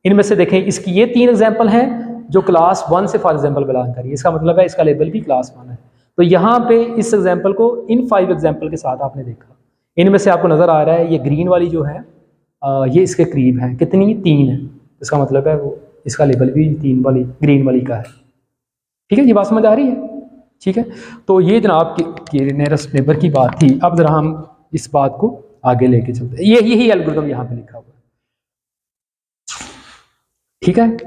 इनमें से देखें इसकी ये 3 एग्जाम्पल हैं जो क्लास 1 से फॉर एग्जाम्पल बिलोंग करिए, इसका मतलब है इसका लेवल भी क्लास 1 है। तो यहाँ पे इस एग्जाम्पल को इन 5 एग्जाम्पल के साथ आपने देखा, इनमें से आपको नजर आ रहा है ये ग्रीन वाली जो है ये इसके करीब है, कितनी 3 है, इसका मतलब है वो इसका लेवल भी 3 वाली ग्रीन वाली का है, ठीक है। ये बात समझ आ रही है, ठीक है। तो ये जनाब की नियरेस्ट नेबर की बात थी। अब जरा हम इस बात को आगे लेके चलते हैं, यही एल्गोरिथम यहाँ पे लिखा हुआ है, ठीक है।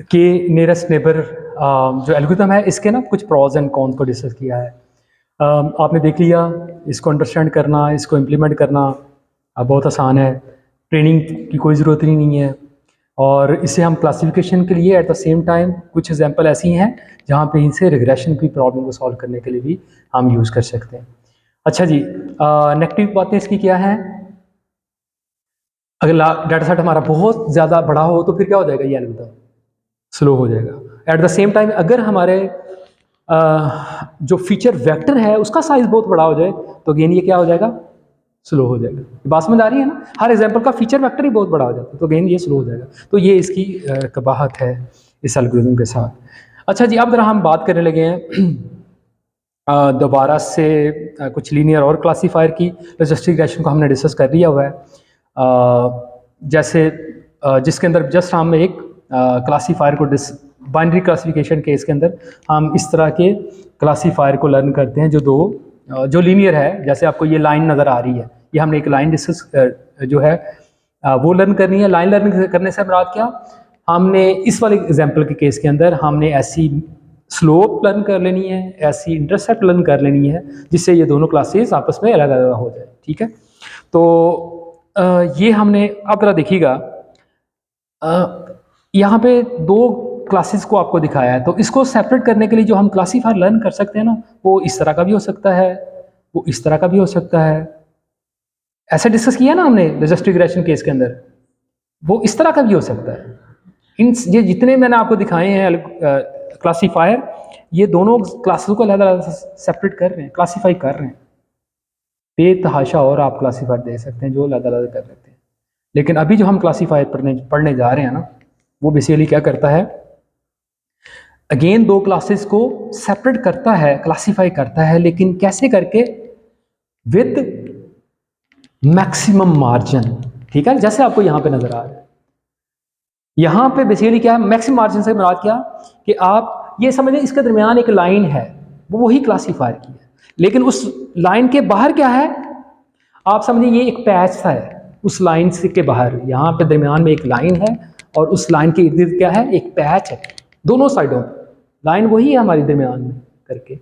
कि नियरेस्ट नेबर जो एल्गोरिथम है इसके ना कुछ प्रॉज एंड कॉन्स को डिस्कस किया है। आपने देख लिया, इसको अंडरस्टैंड करना, इसको इम्प्लीमेंट करना बहुत आसान है, ट्रेनिंग की कोई ज़रूरत ही नहीं है। और इसे हम क्लासिफिकेशन के लिए एट द सेम टाइम कुछ एग्जांपल ऐसी हैं जहाँ पे इनसे रिग्रेशन की प्रॉब्लम को सॉल्व करने के लिए भी हम यूज़ कर सकते हैं। अच्छा जी, नेगेटिव बातें इसकी क्या हैं, अगर डाटा सेट हमारा बहुत ज़्यादा बड़ा हो तो फिर क्या हो जाएगा, ये एल्गोरिथम स्लो हो जाएगा। एट द सेम टाइम अगर हमारे जो फीचर वेक्टर है उसका साइज बहुत बड़ा हो जाए तो अगेन ये क्या हो जाएगा, स्लो हो जाएगा। बात समझ आ रही है ना, हर एग्जांपल का फीचर वेक्टर ही बहुत बड़ा हो जाता है तो अगेन ये स्लो हो जाएगा। तो ये इसकी कबाहत है इस एल्गोरिथम के साथ। अच्छा जी, अब जरा हम बात करने लगे हैं दोबारा से कुछ लीनियर और क्लासीफायर की। लॉजिस्टिक रिग्रेशन को हमने डिस्कस कर लिया हुआ है, जैसे जिसके अंदर जस्ट हम एक क्लासीफायर को बाइनरी क्लासिफिकेशन केस के अंदर हम इस तरह के क्लासीफायर को लर्न करते हैं जो लीनियर है। जैसे आपको ये लाइन नज़र आ रही है, ये हमने एक लाइन डिस्कस जो है वो लर्न करनी है। लाइन लर्न करने से मुराद क्या, हमने इस वाले एग्जांपल के केस के अंदर हमने ऐसी स्लोप लर्न कर लेनी है, ऐसी इंटरसेप्ट लर्न कर लेनी है जिससे ये दोनों क्लासेस आपस में अलग अलग हो जाए, ठीक है। तो ये हमने अब जरा देखिएगा, यहाँ पे 2 क्लासेस को आपको दिखाया है, तो इसको सेपरेट करने के लिए जो हम क्लासीफायर लर्न कर सकते हैं ना, वो इस तरह का भी हो सकता है, वो इस तरह का भी हो सकता है। ऐसा डिस्कस किया ना हमने लॉजिस्टिक रिग्रेशन केस के अंदर, वो इस तरह का भी हो सकता है। इन ये जितने मैंने आपको दिखाए हैं क्लासीफायर, ये दोनों क्लासेस को अलग-अलग सेपरेट कर रहे हैं, क्लासीफाई कर रहे हैं। बेतहाशा और आप क्लासीफायर दे सकते हैं जो अलग-अलग कर लेते हैं। लेकिन अभी जो हम क्लासीफायर पढ़ने जा रहे हैं ना, वो बेसिकली क्या करता है, अगेन दो क्लासेस को सेपरेट करता है, क्लासीफाई करता है, लेकिन कैसे करके, विद मैक्सिमम मार्जिन। ठीक है, जैसे आपको यहाँ पे नजर आ रहा है, यहाँ पे बेसिकली क्या है, मैक्सिमम मार्जिन से मुराद क्या, कि आप ये समझें इसके दरमियान एक लाइन है, वो वही क्लासीफायर की है, लेकिन उस लाइन के बाहर क्या है, आप समझिए ये एक पैच सा है, उस लाइन से के बाहर यहाँ पे दरमियान में एक लाइन है, और उस लाइन के इर्द गिर्द क्या है, एक पैच है, दोनों साइडों पर लाइन वही है हमारी दरमियान में करके,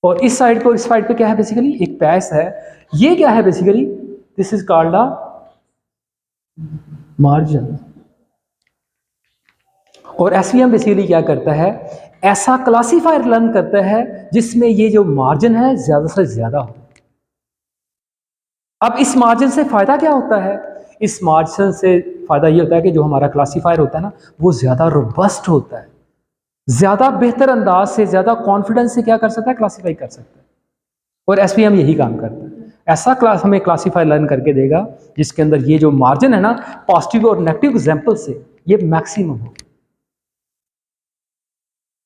और इस साइड को इस साइड पे क्या है, बेसिकली एक पैच है। ये क्या है basically, this is called a margin. और एसवीएम बेसिकली क्या करता है, ऐसा क्लासीफायर लर्न करता है जिसमें ये जो मार्जिन है ज्यादा से ज्यादा हो। अब इस मार्जिन से फायदा क्या होता है, इस मार्जिन से फायदा ये होता है कि जो हमारा क्लासीफायर होता है ना, वो ज्यादा रोबस्ट होता है, ज्यादा बेहतर अंदाज से, ज्यादा कॉन्फिडेंस से क्या कर सकता है, क्लासीफाई कर सकता है। और एसवीएम यही काम करता है, ऐसा क्लास हमें क्लासीफाई लर्न करके देगा जिसके अंदर ये जो मार्जिन है ना, पॉजिटिव और नेगेटिव एग्जाम्पल से ये मैक्सिमम हो।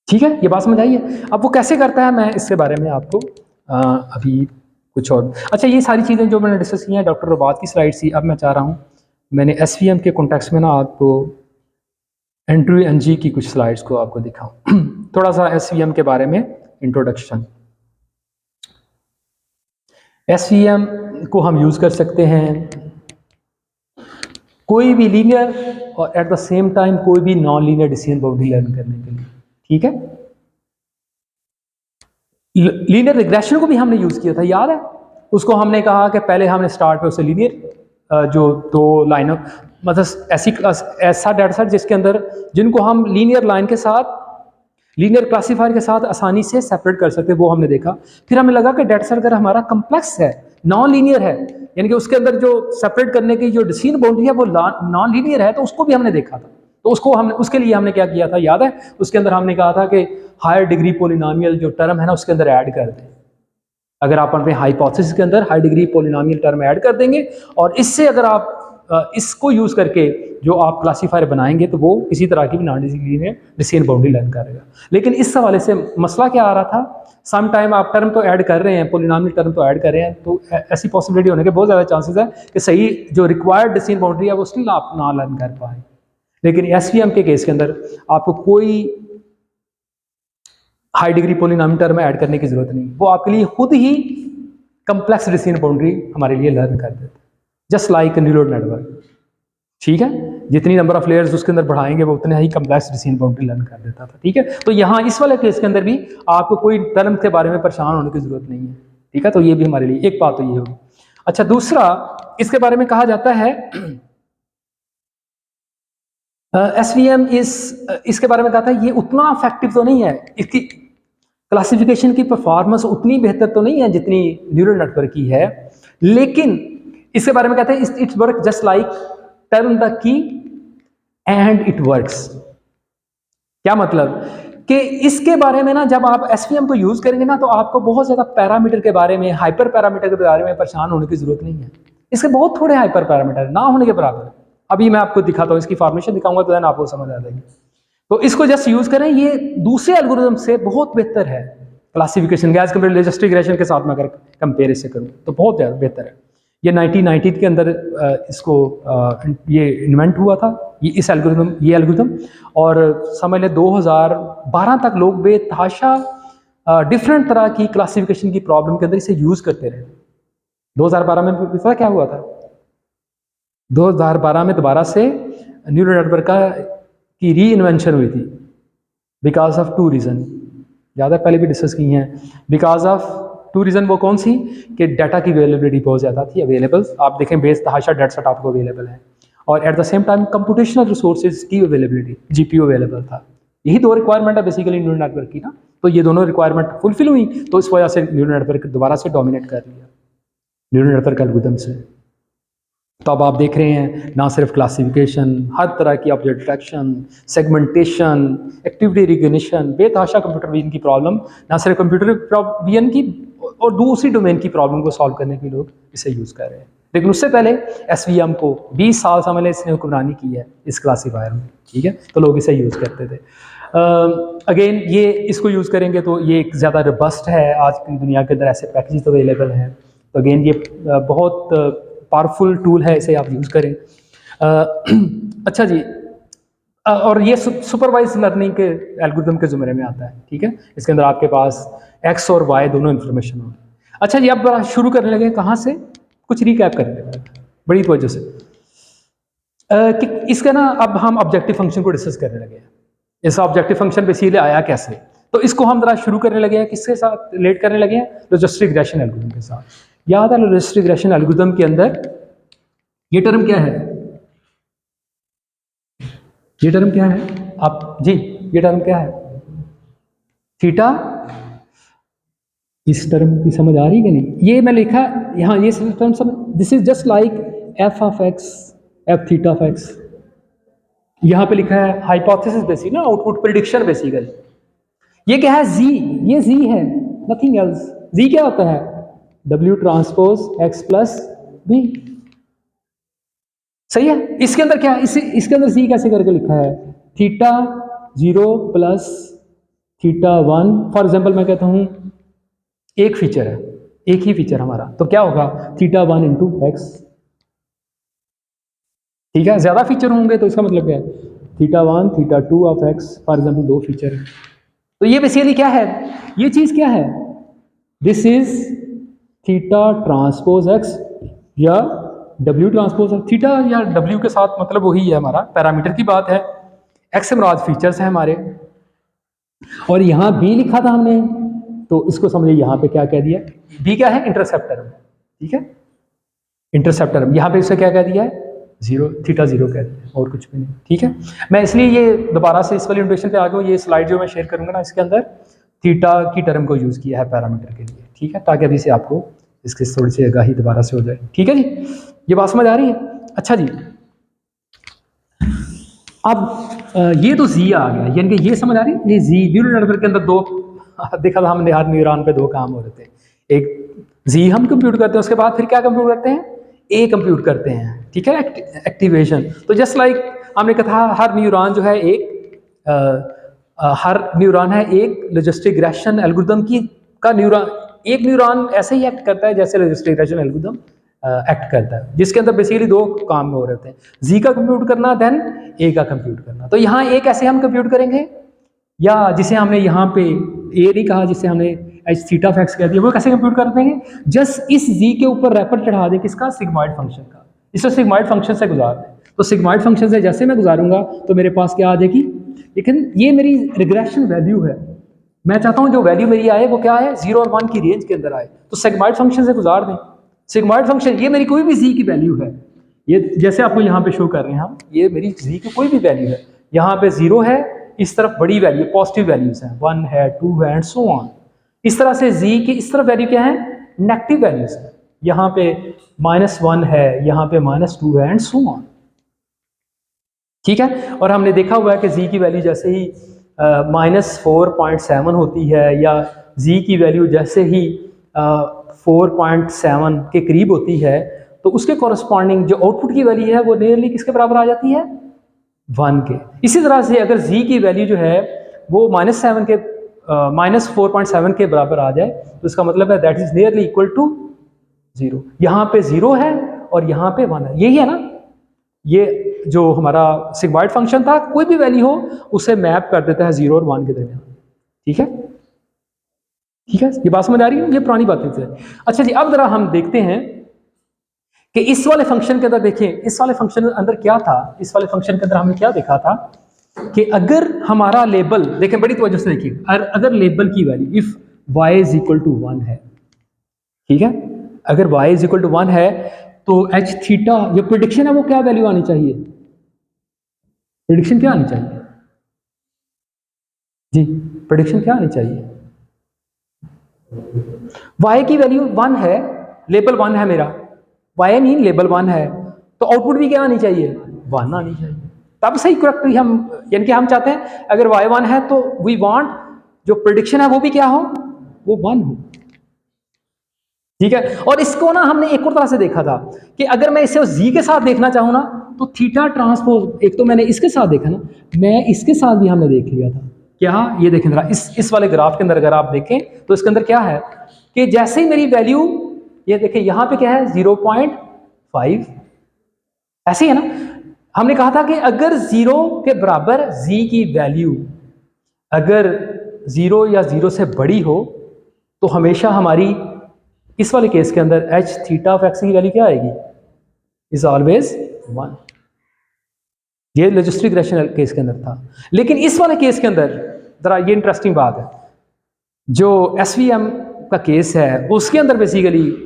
ठीक है, ये बात समझ आई है। अब वो कैसे करता है, मैं इसके बारे में आपको अभी कुछ और, अच्छा ये सारी चीज़ें जो मैंने डिस्कस की हैं डॉक्टर रबात की स्लाइड थी, अब मैं चाह रहा हूँ मैंने एसवीएम के कॉन्टेक्स्ट में ना आपको एंट्री एनजी की कुछ स्लाइड्स को आपको दिखाऊं थोड़ा सा एसवीएम के बारे में इंट्रोडक्शन। एसवीएम को हम यूज़ कर सकते हैं कोई भी लीनियर और एट द सेम टाइम कोई भी non linear decision boundary learn करने के लिए। ठीक है, लीनियर रिग्रेशन को भी हमने यूज़ किया था, याद है, उसको हमने कहा कि पहले हमने स्टार्ट पे उसे लीनियर जो दो लाइनों मतलब ऐसी ऐसा डाटा सेट जिसके अंदर जिनको हम लीनियर लाइन के साथ लीनियर क्लासीफायर के साथ आसानी से सेपरेट कर सकते, वो हमने देखा। फिर हमें लगा कि डाटा सेट अगर हमारा कम्प्लेक्स है, नॉन लीनियर है, यानी कि उसके अंदर जो सेपरेट करने की जो डिसीजन बाउंड्री है वो नॉन लीनियर है, तो उसको भी हमने देखा था। तो उसको हमने उसके लिए हमने क्या किया था, याद है, उसके अंदर हमने कहा था कि हायर डिग्री पोलिनोमियल जो टर्म है ना उसके अंदर ऐड कर दें। अगर आप अपने हाइपोथेसिस के अंदर high degree polynomial term add कर देंगे और इससे अगर आप इसको यूज करके जो आप क्लासीफायर बनाएंगे तो वो किसी तरह की भी non linear decision boundary learn करेगा। लेकिन इस हवाले से मसला क्या आ रहा था, सम टाइम आप टर्म तो ऐड कर रहे हैं, पोलिनोमियल टर्म तो ऐड कर रहे हैं, तो ऐसी पॉसिबिलिटी होने के बहुत ज़्यादा चांसेस है कि सही जो रिक्वायर्ड डिसीजन बाउंड्री है वो स्टिल आप ना लर्न कर पाए। लेकिन एसवीएम के केस के अंदर आपको कोई high degree polynomial term add करने की जरूरत नहीं, वो आपके लिए खुद ही कंप्लेक्स डिसीजन बाउंड्री हमारे लिए लर्न कर देता है, जस्ट लाइक न्यूरल नेटवर्क। ठीक है, जितनी नंबर ऑफ लेयर्स उसके अंदर बढ़ाएंगे वो उतने ही कंप्लेक्स डिसीजन बाउंड्री लर्न कर देता था। ठीक है, तो यहाँ इस वाले केस के अंदर भी आपको कोई टर्म के बारे में परेशान होने की जरूरत नहीं है। ठीक है, तो ये भी हमारे लिए एक बात तो ये होगी। अच्छा, दूसरा इसके बारे में कहा जाता है एसवीएम इसके बारे में कहा था ये उतना इफेक्टिव तो नहीं है, इसकी क्लासिफिकेशन की परफॉर्मेंस उतनी बेहतर तो नहीं है जितनी न्यूरल नेटवर्क की है, लेकिन इसके बारे में कहते हैं it's work just like turn the key and it works. क्या मतलब कि इसके बारे में ना जब आप एसवीएम को यूज करेंगे ना तो आपको बहुत ज्यादा पैरामीटर के बारे में, हाइपर पैरामीटर के बारे में परेशान होने की जरूरत नहीं है। इसके बहुत थोड़े हाइपर पैरामीटर ना होने के बराबर। अभी मैं आपको दिखाता हूँ, इसकी फॉर्मेशन दिखाऊंगा तो देन आपको समझ आ जाएगी। तो इसको जस्ट यूज करें, ये दूसरे एल्गोरिथम से बहुत बेहतर है classification as compare logistic regression के साथ में अगर कंपेयर इसे करूँ तो बहुत ज़्यादा बेहतर है। ये 1990 के अंदर इसको ये इन्वेंट हुआ था, ये एल्गोरिथम, और समझ लें 2012 तक लोग बेतहाशा डिफरेंट तरह की क्लासिफिकेशन की प्रॉब्लम के अंदर इसे यूज करते रहे। 2012 में पता क्या हुआ था, 2012 में दोबारा से न्यूरल नेटवर्क की री इन्वेंशन हुई थी बिकॉज ऑफ टू रीज़न, ज़्यादा पहले भी डिस्कस की हैं। बिकॉज ऑफ टू रीज़न, वो कौन सी, कि डाटा की अवेलेबिलिटी बहुत ज़्यादा थी अवेलेबल, आप देखें बेतहाशा डाटा सेट आपको अवेलेबल है, और at the same time computational resources की अवेलेबिलिटी, जीपीयू अवेलेबल था। यही दो रिक्वायरमेंट है बेसिकली न्यूरल नेटवर्क की ना, तो ये दोनों रिक्वायरमेंट फुलफिल हुई, तो इस वजह से न्यूरल नेटवर्क दोबारा से डोमिनेट कर लिया न्यूरल नेटवर्क एल्गोरिथम से। तो अब आप देख रहे हैं ना सिर्फ क्लासिफिकेशन, हर तरह की object detection, segmentation, activity recognition, बेतहाशा कंप्यूटर विजन की प्रॉब्लम, ना सिर्फ कंप्यूटर विजन की और दूसरी डोमेन की प्रॉब्लम को सॉल्व करने के लिए लोग इसे यूज़ कर रहे हैं। लेकिन उससे पहले एसवीएम को 20 साल से मैंने इसने हुक्मरानी की है इस क्लासीफायर में, ठीक है, तो लोग इसे यूज़ करते थे। अगेन ये इसको यूज़ करेंगे तो ये एक ज़्यादा रोबस्ट है, आज की दुनिया के अंदर ऐसे पैकेजेस तो अवेलेबल हैं, तो अगेन ये बहुत पावरफुल टूल है, इसे आप यूज़ करें। अच्छा जी, और ये सुपरवाइज लर्निंग के एल्गोरिथम के ज़ुमरे में आता है, ठीक है, इसके अंदर आपके पास एक्स और वाई दोनों इन्फॉर्मेशन हो। अच्छा जी, अब शुरू करने लगे कहाँ से, कुछ रिकैप करने लगे बड़ी तवज्जो से कि इसका ना अब हम ऑब्जेक्टिव फंक्शन को डिस्कस करने लगे हैं। इस ऑब्जेक्टिव फंक्शन बेसिकली आया कैसे, तो इसको हम जरा शुरू करने लगे हैं, किसके साथ रिलेट करने लगे हैं, लॉजिस्टिक रिग्रेशन एल्गोरिथम के साथ। याद है लॉजिस्टिक रिग्रेशन एल्गोरिथम के अंदर ये टर्म क्या है, ये टर्म क्या है आप जी, ये टर्म क्या है, थीटा। इस टर्म की समझ आ रही है कि नहीं, ये मैं लिखा यहाँ, ये टर्म सब, this is just like F of x, F theta of x. यहाँ पे लिखा है हाइपोथेसिस बेसिक ना, आउटपुट प्रिडिक्शन बेसिकली। ये क्या है, जी, ये जी है, नथिंग एल्स। जी क्या होता है, W transpose X plus B, सही है। इसके अंदर क्या है, इसके अंदर जी कैसे करके लिखा है, theta 0 plus theta 1। For example मैं कहता हूं एक फीचर है, एक ही फीचर हमारा, तो क्या होगा, थीटा 1 इंटू एक्स, ठीक है। ज्यादा फीचर होंगे तो इसका मतलब क्या है, theta 1 theta 2 of x, for example 2 feature है, तो ये बेसिकली क्या है, ये चीज क्या है, this is theta transpose x या डब्ल्यू ट्रांसपोज। थीटा या डब्ल्यू के साथ मतलब वही है, हमारा पैरामीटर की बात है, एक्स से मुराद फीचर्स हैं हमारे, और यहाँ बी लिखा था हमने, तो इसको समझिए यहाँ पे क्या कह दिया, बी क्या है, इंटरसेप्टर, ठीक है, इंटरसेप्टर। यहाँ पे इससे क्या कह दिया है, 0, थीटा 0 कह दिया, और कुछ भी नहीं, ठीक है। मैं इसलिए ये दोबारा से इस वाली नोटेशन पे आ गया हूँ, ये स्लाइड जो मैं शेयर करूँगा ना, इसके अंदर थीटा की टर्म को यूज़ किया है पैरामीटर के लिए, ठीक है, ताकि अभी से आपको इसकी थोड़ी सी आगाही दोबारा से हो जाए, ठीक है जी, ये बात समझ आ रही है। अच्छा जी, अब ये तो जी आ गया, यानी कि ये समझ आ रही है, ये जी न्यूरल नेटवर्क के अंदर दो देखा था हमने, हर न्यूरॉन पे दो काम हो रहे थे, एक जी हम कंप्यूट करते हैं, उसके बाद फिर क्या कंप्यूट करते हैं, ए कंप्यूट करते हैं, ठीक है, एक्टिवेशन। तो जस्ट लाइक हमने कहा हर न्यूरॉन जो है हर न्यूरॉन है एक लॉजिस्टिक रिग्रेशन एल्गोरिथम की का न्यूरॉन, एक न्यूरॉन ऐसे ही एक्ट करता है जैसे लॉजिस्टिक रिग्रेशन एल्गोरिथम एक्ट करता है, जिसके अंदर बेसिकली दो काम हो रहे थे, जी का कंप्यूट करना, देन ए का कंप्यूट करना। तो यहाँ ए कैसे हम कंप्यूट करेंगे, या जिसे हमने यहाँ पे ए नहीं कहा, जिसे हमने एच थीटा ऑफ एक्स कह दिया, वो कैसे कंप्यूट कर देंगे, जस्ट इस जी के ऊपर रैपर चढ़ा दें किसका, सिग्मॉइड फंक्शन का, इसे सिग्मॉइड फंक्शन से गुजार दें। तो सिग्मॉइड फंक्शन से जैसे मैं गुजारूंगा तो मेरे पास क्या आ जाएगी, लेकिन ये मेरी रिग्रेशन वैल्यू है, मैं चाहता हूँ जो वैल्यू मेरी आए वो क्या है, 0 और 1 की रेंज के अंदर आए, तो सिग्मॉइड फंक्शन से गुजार दें। सिग्मॉइड फंक्शन ये मेरी कोई भी जी की वैल्यू है, ये जैसे आपको यहाँ पे शो कर रहे हैं हम, ये मेरी जी की कोई भी वैल्यू है, यहाँ पे 0 है, इस तरफ बड़ी वैल्यू पॉजिटिव वैल्यूज हैं, 1 है, 2 है एंड सो ऑन। इस तरह से जी की इस तरफ वैल्यू क्या है, नेगेटिव वैल्यूज है, यहाँ पे -1 है, यहाँ पे -2 है एंड सो ऑन, ठीक है। और हमने देखा हुआ है कि जी की वैल्यू जैसे ही -4.7 होती है, या जी की वैल्यू जैसे ही 4.7 के करीब होती है, तो उसके कॉरस्पॉन्डिंग जो आउटपुट की वैल्यू है वो नियरली किसके बराबर आ जाती है, 1 के। इसी तरह से अगर जी की वैल्यू जो है वो -7 के -4.7 के बराबर आ जाए, तो इसका मतलब है that is nearly equal to 0। यहाँ पे 0 है और यहाँ पे 1 है, यही है ना, ये जो हमारा सिग्मॉइड फंक्शन था, कोई भी वैल्यू हो उसे मैप कर देता है 0 और 1 के दरमियान, ठीक है, ठीक है, ये बात समझ आ रही है, ये पुरानी बातें थी। अच्छा जी, अब जरा हम देखते हैं कि इस वाले फंक्शन के अंदर देखिए, इस वाले फंक्शन के अंदर क्या था, इस वाले फंक्शन के अंदर हमने क्या देखा था कि अगर हमारा लेबल देखें, बड़ी तवज्जो से देखिए, अगर लेबल की value if y is equal to 1 है, ठीक है, अगर y इज इक्वल टू 1 है, तो एच थीटा जो प्रिडिक्शन है वो क्या वैल्यू आनी चाहिए, प्रिडिक्शन क्या आनी चाहिए जी, प्रिडिक्शन क्या आनी चाहिए, y की वैल्यू 1 है, लेबल 1 है मेरा, y नहीं लेबल 1 है, तो आउटपुट भी क्या आनी चाहिए, 1 आनी चाहिए, तब सही करेक्टली हम, यानी कि हम चाहते हैं अगर y 1 है तो वी वांट जो प्रेडिक्शन है वो भी क्या हो, वो 1 हो। ठीक है, और इसको ना हमने एक और तरह से देखा था कि अगर मैं इसे z के साथ देखना चाहूँ ना तो थीटा ट्रांसपोज, एक तो मैंने इसके साथ देखा ना, मैं इसके साथ भी हमने देख लिया था। क्या, ये देखें जरा, इस वाले ग्राफ के अंदर अगर आप देखें तो इसके अंदर क्या है कि जैसे ही मेरी वैल्यू, ये देखें यहाँ पे क्या है 0.5, ऐसे ही है ना। हमने कहा था कि अगर 0 के बराबर z की वैल्यू अगर 0 या 0 से बड़ी हो तो हमेशा हमारी इस वाले केस के अंदर h थीटा ऑफ x की वैल्यू क्या आएगी, इज ऑलवेज 1। ये लॉजिस्टिक रेशनल केस के अंदर था। लेकिन इस वाले केस के अंदर जरा ये इंटरेस्टिंग बात है, जो एसवीएम का केस है उसके अंदर बेसिकली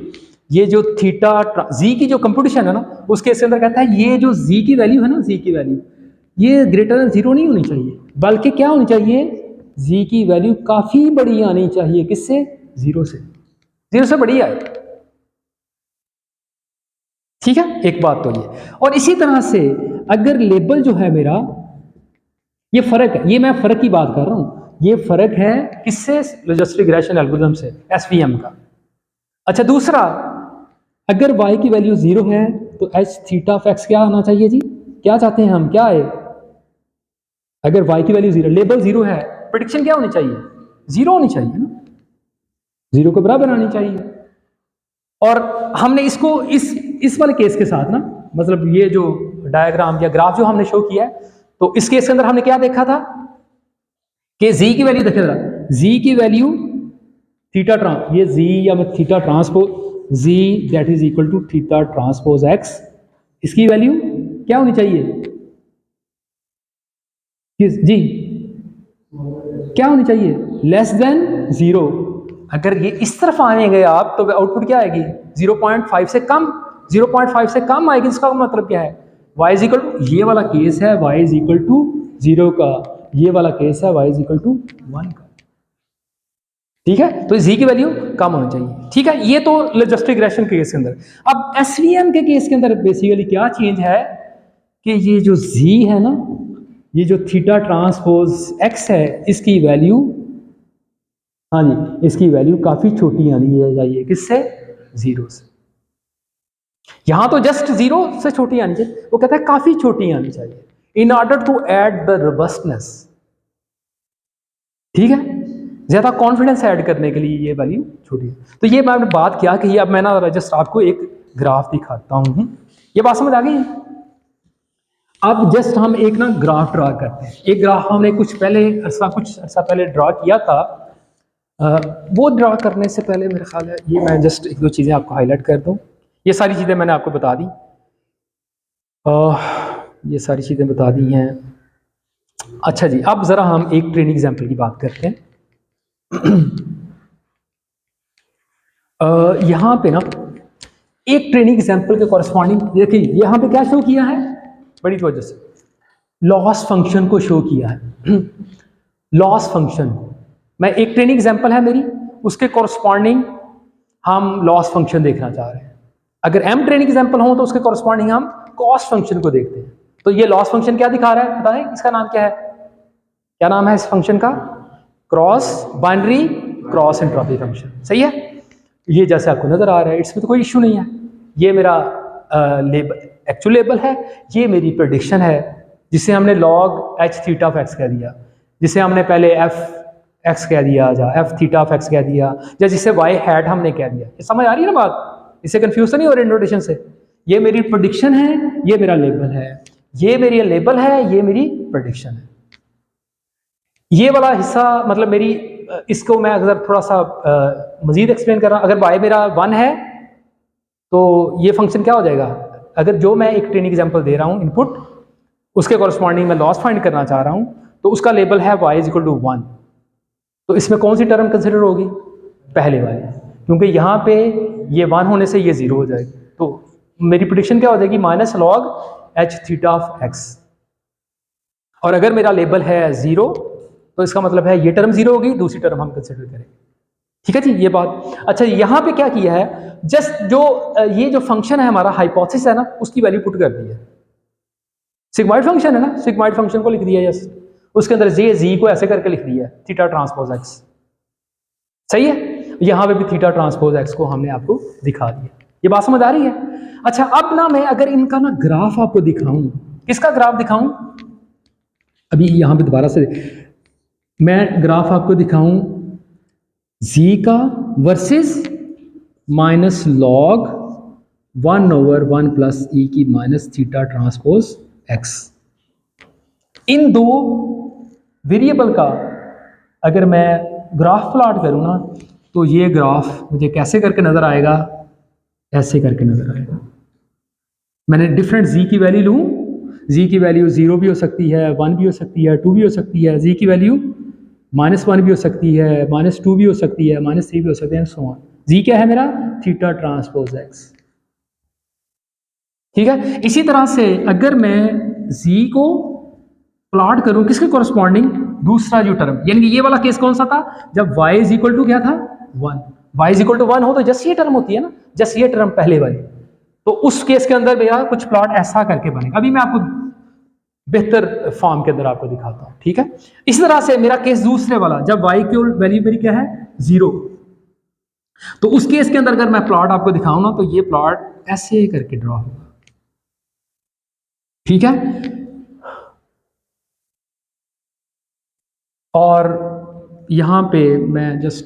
ये जो थीटा जी की जो कंप्यूटेशन है ना, उस केस के अंदर कहता है ये जो जी की वैल्यू है ना, जी की वैल्यू ये ग्रेटर देन 0 नहीं होनी चाहिए, बल्कि क्या होनी चाहिए, जी की वैल्यू काफी बड़ी आनी चाहिए, किससे, 0 से, 0 से बड़ी आए। ठीक है, एक बात तो ये। और इसी तरह से अगर लेबल जो है मेरा, ये फर्क है, ये मैं फर्क की बात कर रहा हूं, ये फर्क है किससे, लॉजिस्टिक रिग्रेशन एल्गोरिथम से, एसवीएम का। अच्छा, दूसरा, अगर y की वैल्यू 0 है तो h थीटा ऑफ x क्या आना चाहिए जी, क्या चाहते हैं हम, क्या आए, अगर y की वैल्यू 0, लेबल 0 है, प्रेडिक्शन क्या होनी चाहिए, 0 होनी चाहिए ना, 0 के बराबर आनी चाहिए। और हमने इसको इस वाले केस के साथ ना, मतलब ये जो डायग्राम या ग्राफ जो हमने शो किया है, तो इस केस के अंदर हमने क्या देखा था कि z की वैल्यू देखे जरा, z की वैल्यू थीटा ट्रांस, ये z या theta transpose z that is equal to theta transpose x, इसकी वैल्यू क्या होनी चाहिए जी, क्या होनी चाहिए, लेस देन 0। अगर ये इस तरफ आएंगे आप तो आउटपुट क्या आएगी, 0.5 से कम, 0.5 से कम आएगी। इसका मतलब क्या है, y इज इक्वल टू, ये वाला केस है y इज इक्वल टू 0 का, ये वाला केस है y इज इक्वल टू 1 का। ठीक है, तो z की वैल्यू कम होनी चाहिए। ठीक है, ये तो लॉजिस्टिक रिग्रेशन के केस के अंदर। अब एसवीएम के केस के अंदर बेसिकली क्या चेंज है कि ये जो z है ना, ये जो थीटा ट्रांसपोज x है, इसकी वैल्यू, हाँ जी, इसकी वैल्यू काफी छोटी आनी चाहिए, किससे, 0 से। यहां तो जस्ट 0 से छोटी आनी चाहिए, वो कहता है काफी छोटी आनी चाहिए, in order to add the robustness. ठीक है, ज्यादा कॉन्फिडेंस ऐड करने के लिए ये वैल्यू छोटी है। तो ये मैंने बात किया कि अब मैं ना जस्ट आपको एक ग्राफ दिखाता हूं, ये बात समझ आ गई। अब जस्ट हम एक ना ग्राफ ड्रा करते हैं, एक ग्राफ हमने कुछ अर्सा पहले ड्रा किया था। वो ड्रा करने से पहले मेरा ख्याल है ये मैं जस्ट एक दो चीज़ें आपको हाईलाइट कर दूं। ये सारी चीज़ें मैंने आपको बता दी, ये सारी चीज़ें बता दी हैं। अच्छा जी, अब ज़रा हम एक ट्रेनिंग एग्जाम्पल की बात करते हैं। यहाँ पे ना एक ट्रेनिंग एग्जाम्पल के कॉरस्पॉन्डिंग, देखिए यहाँ पे क्या शो किया है, बड़ी वजह से लॉस फंक्शन को शो किया है। लॉस फंक्शन, मैं एक ट्रेनिंग एग्जाम्पल है मेरी, उसके कॉरस्पॉन्डिंग हम लॉस फंक्शन देखना चाह रहे हैं। अगर m ट्रेनिंग एग्जाम्पल हो तो उसके कॉरस्पॉन्डिंग हम कॉस्ट फंक्शन को देखते हैं। तो ये लॉस फंक्शन क्या दिखा रहा है, पता है इसका नाम क्या है, क्या नाम है इस फंक्शन का, cross binary cross entropy function. सही है, ये जैसे आपको नजर आ रहा है, इसमें तो कोई इशू नहीं है। ये मेरा लेबल, एक्चुअल लेबल है, ये मेरी प्रेडिक्शन है जिसे हमने log h theta of x कह दिया, जिसे हमने पहले f x कह दिया, f थीटा ऑफ x कह दिया, या जिसे y हैट हमने कह दिया। ये समझ आ रही है ना बात, इससे कंफ्यूज नहीं हो रही नोटेशन से। ये मेरी प्रेडिक्शन है, ये मेरा लेबल है, ये मेरी लेबल है, ये मेरी प्रेडिक्शन है। ये वाला हिस्सा मतलब मेरी, इसको मैं अगर थोड़ा सा मजीद एक्सप्लेन कर रहा हूँ, अगर y मेरा 1 है तो ये फंक्शन क्या हो जाएगा, अगर जो मैं एक ट्रेनिंग एग्जाम्पल दे रहा हूँ इनपुट, उसके कॉरस्पॉन्डिंग मैं लॉस फाइंड करना चाह रहा हूँ, तो उसका लेबल है y इज इक्वल टू 1। तो इसमें कौन सी टर्म कंसिडर होगी, पहले वाली, क्योंकि यहाँ पे ये 1 होने से ये 0 हो जाएगी। तो मेरी प्रेडिक्शन क्या हो जाएगी, minus log h theta of x। और अगर मेरा लेबल है 0 तो इसका मतलब है ये टर्म 0 होगी, दूसरी टर्म हम कंसिडर करेंगे। ठीक है जी, ये बात। अच्छा, यहाँ पे क्या किया है, जस्ट जो ये जो फंक्शन है हमारा हाइपोथेसिस है ना, उसकी वैल्यू पुट कर दी है। सिग्मॉइड फंक्शन है ना, सिग्मॉइड फंक्शन को लिख दिया यस, उसके अंदर जी को ऐसे करके लिख दिया है थीटा ट्रांसपोज एक्स। सही है, यहाँ पे भी थीटा ट्रांसपोज एक्स को हमने आपको दिखा दिया। ये बात समझ आ रही है? अच्छा, अब ना मैं अगर इनका ना ग्राफ आपको दिखाऊं, किसका ग्राफ दिखाऊं, अभी यहाँ पे दोबारा से मैं ग्राफ आपको दिखाऊं जी का वर्सेस माइनस लॉग 1/1 प्लस ई की माइनस थीटा ट्रांसपोज एक्स। इन दो वेरिएबल का अगर मैं ग्राफ प्लॉट करूं ना, तो ये ग्राफ मुझे कैसे करके नजर आएगा, ऐसे करके नजर आएगा। मैंने डिफरेंट जी की वैल्यू लूं, जी की वैल्यू 0 भी हो सकती है, 1 भी हो सकती है, 2 भी हो सकती है, जी की वैल्यू -1 भी हो सकती है, -2 भी हो सकती है, -3 भी हो सकती है, सो ऑन। जी क्या है मेरा, थीटा ट्रांसपोज एक्स। ठीक है, इसी तरह से अगर मैं जी को प्लॉट करूं किसके कॉरस्पॉन्डिंग, दूसरा जो टर्म, यानी कि ये वाला केस कौन सा था, जब y इज इक्वल टू क्या था 1, y इज इक्वल टू 1 हो तो जस्ट ये टर्म होती है ना, जस्ट ये टर्म पहले वाली, तो उस केस के अंदर मेरा कुछ प्लॉट ऐसा करके बनेगा। अभी मैं आपको बेहतर फॉर्म के अंदर आपको दिखाता हूं। ठीक है, इस तरह से मेरा केस दूसरे वाला, जब y की वैल्यू मेरी क्या है 0, तो उस केस के अंदर अगर मैं प्लॉट आपको दिखाऊं ना, तो ये प्लॉट ऐसे करके ड्रॉ होगा। ठीक है, और यहां पे मैं जस्ट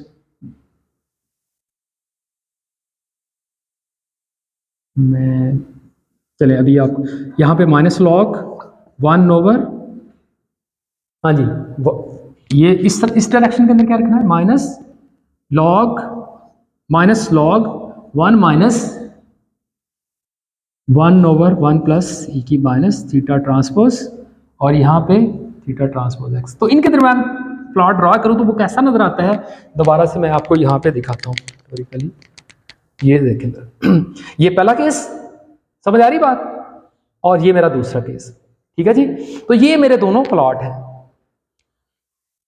मैं चले अभी आप यहाँ पे माइनस लॉग 1/, हाँ जी, ये इस डायरेक्शन के अंदर क्या रखना है, माइनस लॉग 1 माइनस 1/1 प्लस ई की माइनस थीटा ट्रांसपोज, और यहाँ पे थीटा ट्रांसपोज एक्स। तो इनके दरम्यान प्लॉट ड्रॉ करूँ तो वो कैसा नजर आता है, दोबारा से मैं आपको यहाँ पे दिखाता हूँ हिस्टोरिकली। ये देखें ये पहला केस, समझ आ रही बात, और ये मेरा दूसरा केस। ठीक है जी, तो ये मेरे दोनों प्लॉट हैं।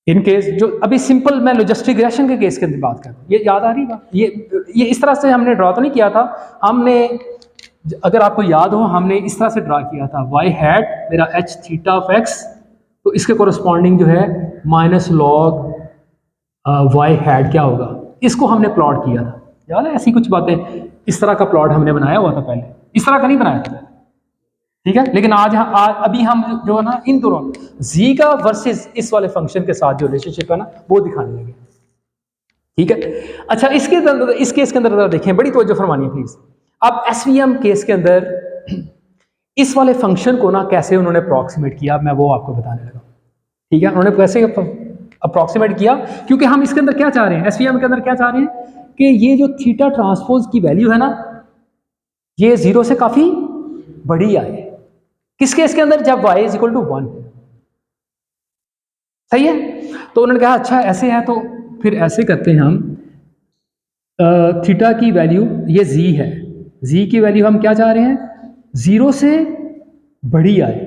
इन केस जो अभी सिंपल मैं लॉजिस्टिक रिग्रेशन के केस की बात कर, ये याद आ रही बात, ये इस तरह से हमने ड्रॉ तो नहीं किया था, हमने अगर आपको याद हो हमने इस तरह से ड्रॉ किया था, वाई हैट मेरा एच थीटा ऑफ एक्स, तो इसके कोरस्पॉन्डिंग जो है माइनस लॉग वाई हैट क्या होगा, इसको हमने प्लॉट किया था। याद है, ऐसी कुछ बातें, इस तरह का प्लॉट हमने बनाया हुआ था पहले, इस तरह का नहीं बनाया था। ठीक है, लेकिन आज अभी हम जो है ना इन दोनों जी का वर्सेस इस वाले फंक्शन के साथ जो रिलेशनशिप है ना, वो दिखाने लगे। ठीक है, अच्छा इसके अंदर, इस केस के अंदर देखें, बड़ी तवज्जो फरमानी है प्लीज। अब एसवीएम केस के अंदर इस वाले फंक्शन को ना कैसे उन्होंने अप्रॉक्सीमेट किया, मैं वो आपको बताने लगा। ठीक है, उन्होंने कैसे अप्रॉक्सीमेट किया, क्योंकि हम इसके अंदर क्या चाह रहे हैं, एसवीएम के अंदर क्या चाह रहे हैं कि ये जो थीटा ट्रांसपोज की वैल्यू है ना, ये 0 से काफी बड़ी आए। किस केस के अंदर, जब y इज इक्वल टू 1। सही है, तो उन्होंने कहा अच्छा ऐसे है, तो फिर ऐसे करते हैं हम, थीटा की वैल्यू ये z है, z की वैल्यू हम क्या चाह रहे हैं, 0 से बड़ी आए।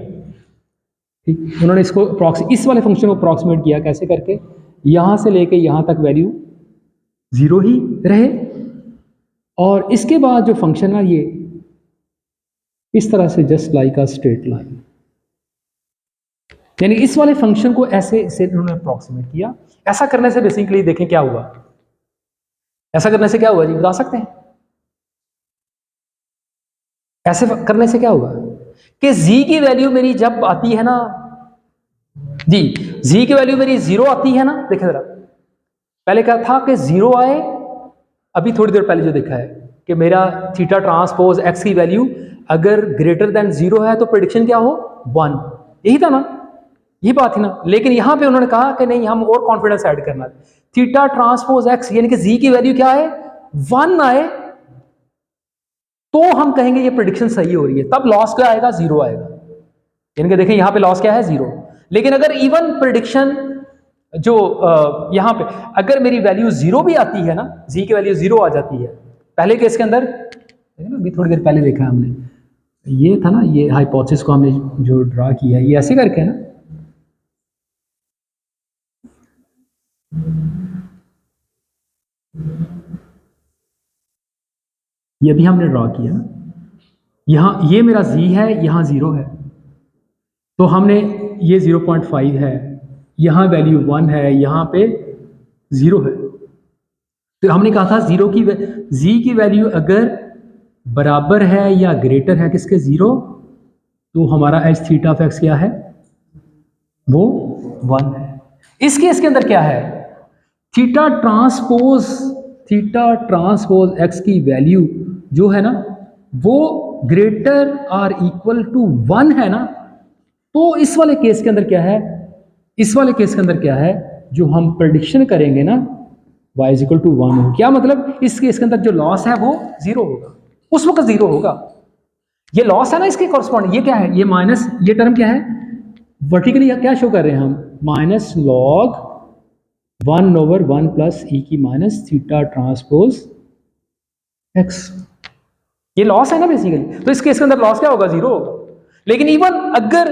ठीक, उन्होंने इसको इस वाले फंक्शन को अप्रॉक्सीमेट किया, कैसे करके, यहां से लेके यहां तक वैल्यू 0 ही रहे, और इसके बाद जो फंक्शन है ये इस तरह से just like a straight line, यानी इस वाले फंक्शन को ऐसे इसे उन्होंने अप्रॉक्सीमेट किया। ऐसा करने से बेसिकली देखें क्या हुआ, ऐसा करने से क्या हुआ जी, बता सकते हैं, ऐसे करने से क्या हुआ कि z की वैल्यू मेरी जब आती है ना जी, z की वैल्यू मेरी 0 आती है ना, देखें जरा, पहले क्या था कि 0 आए, अभी थोड़ी देर पहले जो देखा है कि मेरा थीटा ट्रांसपोज x की वैल्यू अगर ग्रेटर देन 0 है तो प्रेडिक्शन क्या हो 1, यही था ना, ये बात है ना। लेकिन यहां पे उन्होंने कहा कि नहीं, हम और कॉन्फिडेंस ऐड करना है, थीटा ट्रांसपोज एक्स यानी कि जी की वैल्यू क्या है 1 आए, तो हम कहेंगे ये प्रेडिक्शन सही हो रही है, तब लॉस क्या आएगा 0 आएगा, यानी कि देखें यहां पे लॉस क्या है 0। लेकिन अगर इवन प्रेडिक्शन जो यहां पे अगर मेरी वैल्यू 0 भी आती है ना, जी की वैल्यू 0 आ जाती है, पहले केस के अंदर अभी थोड़ी देर पहले देखा हमने, ये था ना, ये हाइपोथेसिस को हमने जो ड्रा किया है ये ऐसे करके ना, ये भी हमने ड्रॉ किया, यहाँ ये मेरा z है, यहाँ 0 है, तो हमने ये 0.5 है, यहाँ वैल्यू 1 है, यहाँ पे 0 है। तो हमने कहा था z की वैल्यू अगर बराबर है या ग्रेटर है किसके 0, तो हमारा एच थीटा ऑफ एक्स क्या है, वो 1 है। इस केस के अंदर क्या है, थीटा ट्रांसपोज एक्स की वैल्यू जो है ना वो ग्रेटर और इक्वल टू 1 है ना, तो इस वाले केस के अंदर क्या है, इस वाले केस के अंदर क्या है, जो हम प्रेडिक्शन करेंगे ना y इज इक्वल टू 1 हो, क्या मतलब इस केस के अंदर जो लॉस है वो 0 होगा, उस वक्त 0 होगा। ये लॉस है ना इसके कॉरस्पॉन्डिंग, ये क्या है, ये माइनस, ये टर्म क्या है, वर्टिकली क्या शो कर रहे हैं हम, माइनस लॉग 1/1 प्लस ई की माइनस थीटा ट्रांसपोज एक्स, ये लॉस है ना बेसिकली। तो इस केस के अंदर लॉस क्या होगा, 0 होगा। लेकिन इवन अगर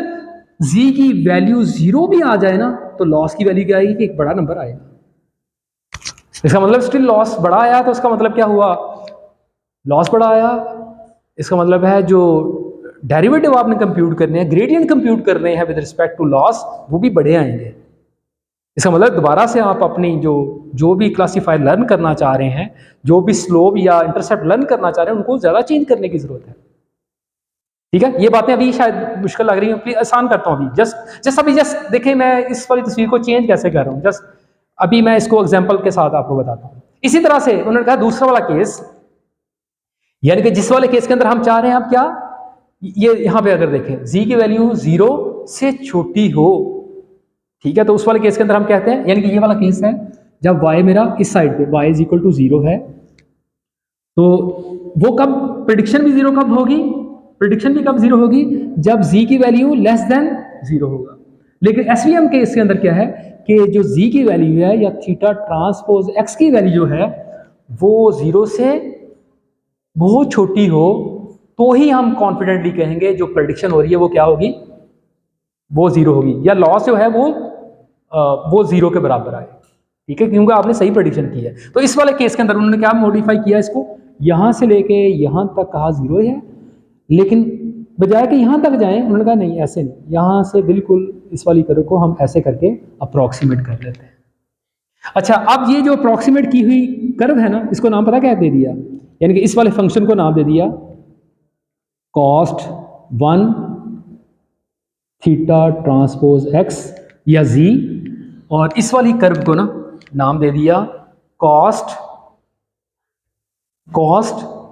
z की वैल्यू 0 भी आ जाए ना, तो लॉस की वैल्यू क्या आएगी कि एक बड़ा नंबर आएगा। इसका मतलब स्टिल लॉस बड़ा आया, तो इसका मतलब क्या हुआ, लॉस बड़ा आया। इसका मतलब है जो डेरिवेटिव आपने कंप्यूट करने हैं, ग्रेडियंट कंप्यूट करने हैं विद रिस्पेक्ट टू लॉस, वो भी बड़े आएंगे। इसका मतलब दोबारा से आप अपनी जो भी क्लासीफायर लर्न करना चाह रहे हैं, जो भी स्लोप या इंटरसेप्ट लर्न करना चाह रहे हैं, उनको ज़्यादा चेंज करने की ज़रूरत है। ठीक है, ये बातें अभी शायद मुश्किल लग रही हैं, प्लीज आसान करता हूँ अभी। जस्ट देखें मैं इस वाली तस्वीर को चेंज कैसे कर रहा हूँ, जस्ट अभी मैं इसको एग्जांपल के साथ आपको बताता हूँ। इसी तरह से उन्होंने कहा दूसरा वाला केस, यानी कि जिस वाले केस के अंदर हम चाह रहे हैं आप क्या, ये यहाँ पे अगर देखें z की वैल्यू 0 से छोटी हो, ठीक है, तो उस वाले केस के अंदर हम कहते हैं, यानी कि ये वाला केस है जब y मेरा इस साइड पे y इज इक्वल टू 0 है, तो वो कब प्रिडिक्शन भी 0 कब होगी, प्रिडिक्शन भी कब 0 होगी, जब z की वैल्यू लेस देन 0 होगा। लेकिन एसवीएम के इसके अंदर क्या है कि जो z की वैल्यू है या थीटा ट्रांसपोज x की वैल्यू जो है वो 0 से बहुत छोटी हो, तो ही हम कॉन्फिडेंटली कहेंगे जो प्रेडिक्शन हो रही है वो क्या होगी, वो 0 होगी, या लॉस जो है वो 0 के बराबर आए। ठीक है, क्योंकि आपने सही प्रेडिक्शन की है। तो इस वाले केस के अंदर उन्होंने क्या मॉडिफाई किया, इसको यहां से लेके यहां तक कहा 0 है, लेकिन बजाय कि यहां तक जाएं उन्होंने कहा नहीं ऐसे नहीं, यहां से बिल्कुल इस वाली कर्व को हम ऐसे करके अप्रोक्सीमेट कर लेते हैं। अच्छा, अब ये जो अप्रोक्सीमेट की हुई कर्व है ना, इसको नाम पता क्या दे दिया, यानी कि इस वाले फंक्शन को नाम दे दिया कॉस्ट 1 थीटा ट्रांसपोज एक्स या z, और इस वाली कर्व को ना नाम दे दिया कॉस्ट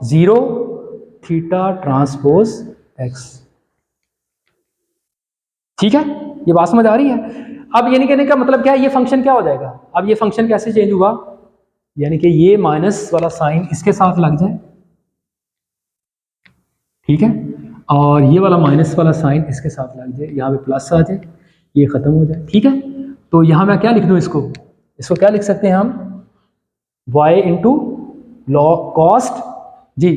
0 थीटा ट्रांसपोज एक्स। ठीक है, ये बात समझ आ रही है। अब यानी कहने का मतलब क्या है, ये फंक्शन क्या हो जाएगा, अब ये फंक्शन कैसे चेंज हुआ, यानी कि ये माइनस वाला साइन इसके साथ लग जाए, ठीक है, और ये वाला माइनस वाला साइन इसके साथ लग जाए, यहाँ पे प्लस आ जाए, ये खत्म हो जाए। ठीक है, तो यहाँ मैं क्या लिख दूँ, इसको क्या लिख सकते हैं हम, y इंटू लॉग कॉस्ट जी,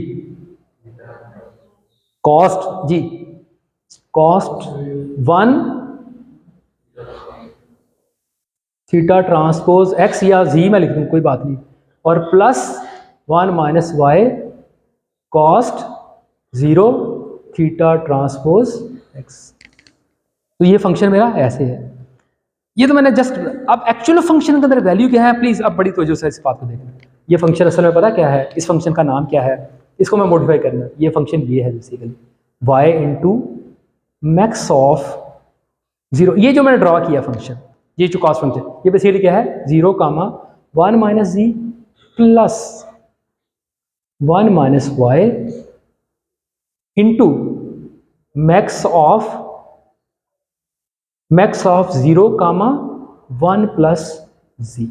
कॉस्ट 1 थीटा ट्रांसपोज x या z मैं लिख दूँ कोई बात नहीं, और plus 1 minus Y cost 0 theta transpose x। तो ये फंक्शन मेरा ऐसे है। ये तो मैंने जस्ट, अब एक्चुअल फंक्शन के अंदर वैल्यू क्या है, प्लीज अब बड़ी तवज्जो से इस बात को देखना। ये फंक्शन असल में पता क्या है, इस फंक्शन का नाम क्या है, इसको मैं मॉडिफाई करना, ये फंक्शन ये है basically y into max of 0, ये जो मैंने ड्रॉ किया फंक्शन, ये जो कॉस्ट फंक्शन, ये बेसिकली क्या है 0 comma 1 minus g plus 1 minus y into max of 0 comma 1 plus g.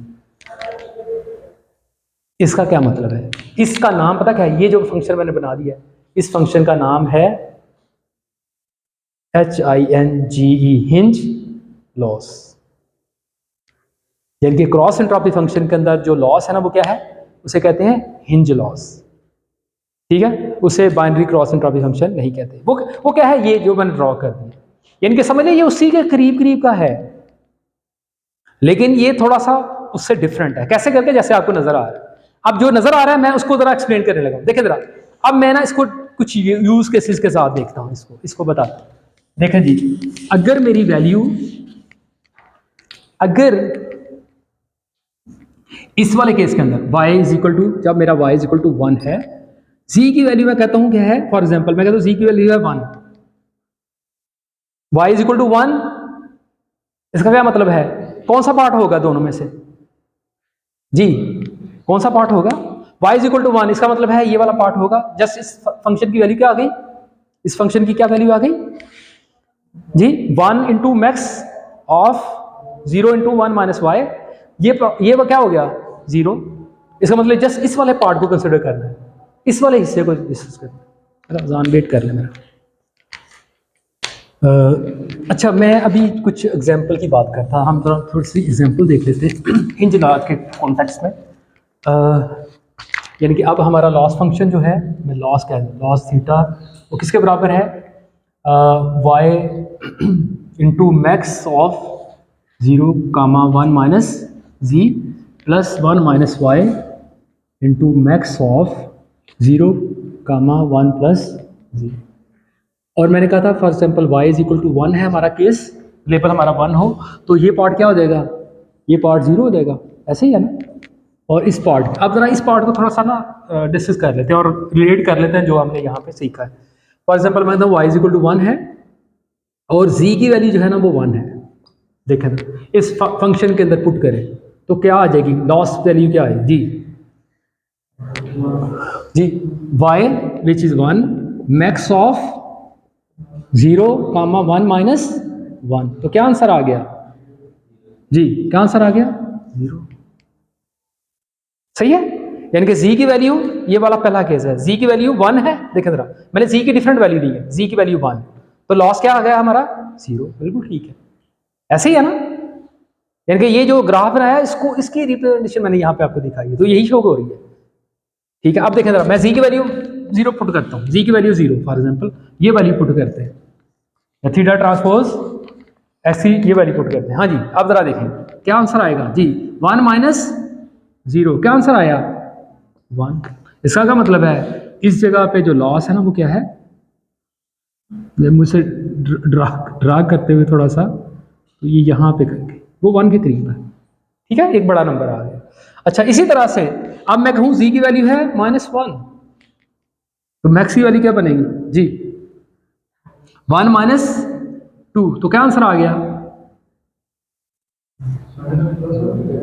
इसका क्या मतलब है, इसका नाम पता क्या है, ये जो फंक्शन मैंने बना दिया है, इस फंक्शन का नाम है HINGE, हिंज लॉस। यानी कि क्रॉस एंट्रोपी फंक्शन के अंदर जो लॉस है ना वो क्या है, उसे कहते हैं हिंज लॉस। ठीक है, उसे बाइनरी क्रॉस एंट्रोपी फंक्शन नहीं कहते। वो क्या है, ये जो मैंने ड्रॉ कर दिया, यानी कि समझ लीजिए ये उसी के करीब का है, लेकिन ये थोड़ा सा उससे डिफरेंट है। कैसे करके, जैसे आपको नजर आ रहा है, अब जो नजर आ रहा है मैं उसको जरा एक्सप्लेन करने लगा। देखिए जरा, अब मैं ना इसको कुछ यूज केसेस के साथ देखता हूं, इसको बताता हूं। देखें जी, अगर मेरी वैल्यू, अगर इस वाले केस के अंदर y इज इक्वल टू, जब मेरा y इज इक्वल टू 1 है, z की वैल्यू मैं कहता हूं क्या है, फॉर एग्जांपल मैं कहता हूं z की वैल्यू है 1, y इज इक्वल टू 1, इसका क्या मतलब है, कौन सा पार्ट होगा दोनों में से जी, कौन सा पार्ट होगा, y इज इक्वल टू 1, इसका मतलब है ये वाला पार्ट होगा। जस्ट इस फंक्शन की वैल्यू क्या आ गई, इस फंक्शन की क्या वैल्यू आ गई जी, 1 into max of 0 into 1 minus Y, ये क्या हो गया 0। इसका मतलब जस्ट इस वाले पार्ट को कंसिडर करना है, इस वाले हिस्से को डिस्कस करना है। जान वेट कर ले मेरा। अच्छा, मैं अभी कुछ एग्जांपल की बात करता, हम थोड़ी सी एग्जांपल देख लेते हैं हिंज लॉज के कॉन्टेक्स्ट में। यानी कि अब हमारा लॉस फंक्शन जो है, मैं लॉस कह दूँ, लॉस थीटा वो किसके बराबर है, y into max of 0, 1 minus g plus 1 minus y into max of 0, 1 plus g. और मैंने कहा था for example y is equal to 1 है हमारा केस, लेवल हमारा 1 हो तो ये पार्ट क्या हो जाएगा, ये पार्ट 0 हो जाएगा, ऐसे ही है ना। और इस पार्ट, अब जरा इस पार्ट को थोड़ा सा ना डिस्कस कर लेते हैं और रिलेट कर लेते हैं जो हमने यहाँ पे सीखा है। फॉर एग्जाम्पल मैं कहता हूँ y इज इक्वल टू 1 है और z की वैल्यू जो है ना वो 1 है। देखें ना, इस फंक्शन के अंदर पुट करें तो क्या आ जाएगी, लॉस वैल्यू क्या है जी y which is 1 max of 0, 1 minus 1, तो क्या आंसर आ गया जी, क्या आंसर आ गया 0। सही है, यानी कि z की वैल्यू, ये वाला पहला केस है, z की वैल्यू 1 है। देखें जरा, मैंने z की डिफरेंट वैल्यू दी है, z की वैल्यू 1, तो लॉस क्या आ गया हमारा 0, बिल्कुल ठीक है, ऐसे ही है ना। यानी कि ये जो ग्राफ रहा है इसको, इसकी रिप्रेजेंटेशन मैंने यहाँ पे आपको दिखाई है, तो यही शो हो रही है। ठीक है, अब देखें जरा, मैं z की वैल्यू 0 पुट करता हूँ, z की वैल्यू 0 फॉर एग्जाम्पल, ये वैल्यू पुट करते हैं, थीटा ट्रांसपोज ऐसी ये वैल्यू पुट करते हैं। हाँ जी, अब जरा देखें क्या आंसर आएगा जी, 1 माइनस 0, क्या आंसर आया 1। इसका क्या मतलब है, इस जगह पे जो लॉस है ना वो क्या है, मुझसे ड्रा करते हुए थोड़ा सा, तो ये यहाँ पे करके वो 1 के करीब है। ठीक है, एक बड़ा नंबर आ गया। अच्छा, इसी तरह से अब मैं कहूँ z की वैल्यू है -1, तो मैक्स की वैल्यू क्या बनेगी जी 1 माइनस 2, तो क्या आंसर आ गया,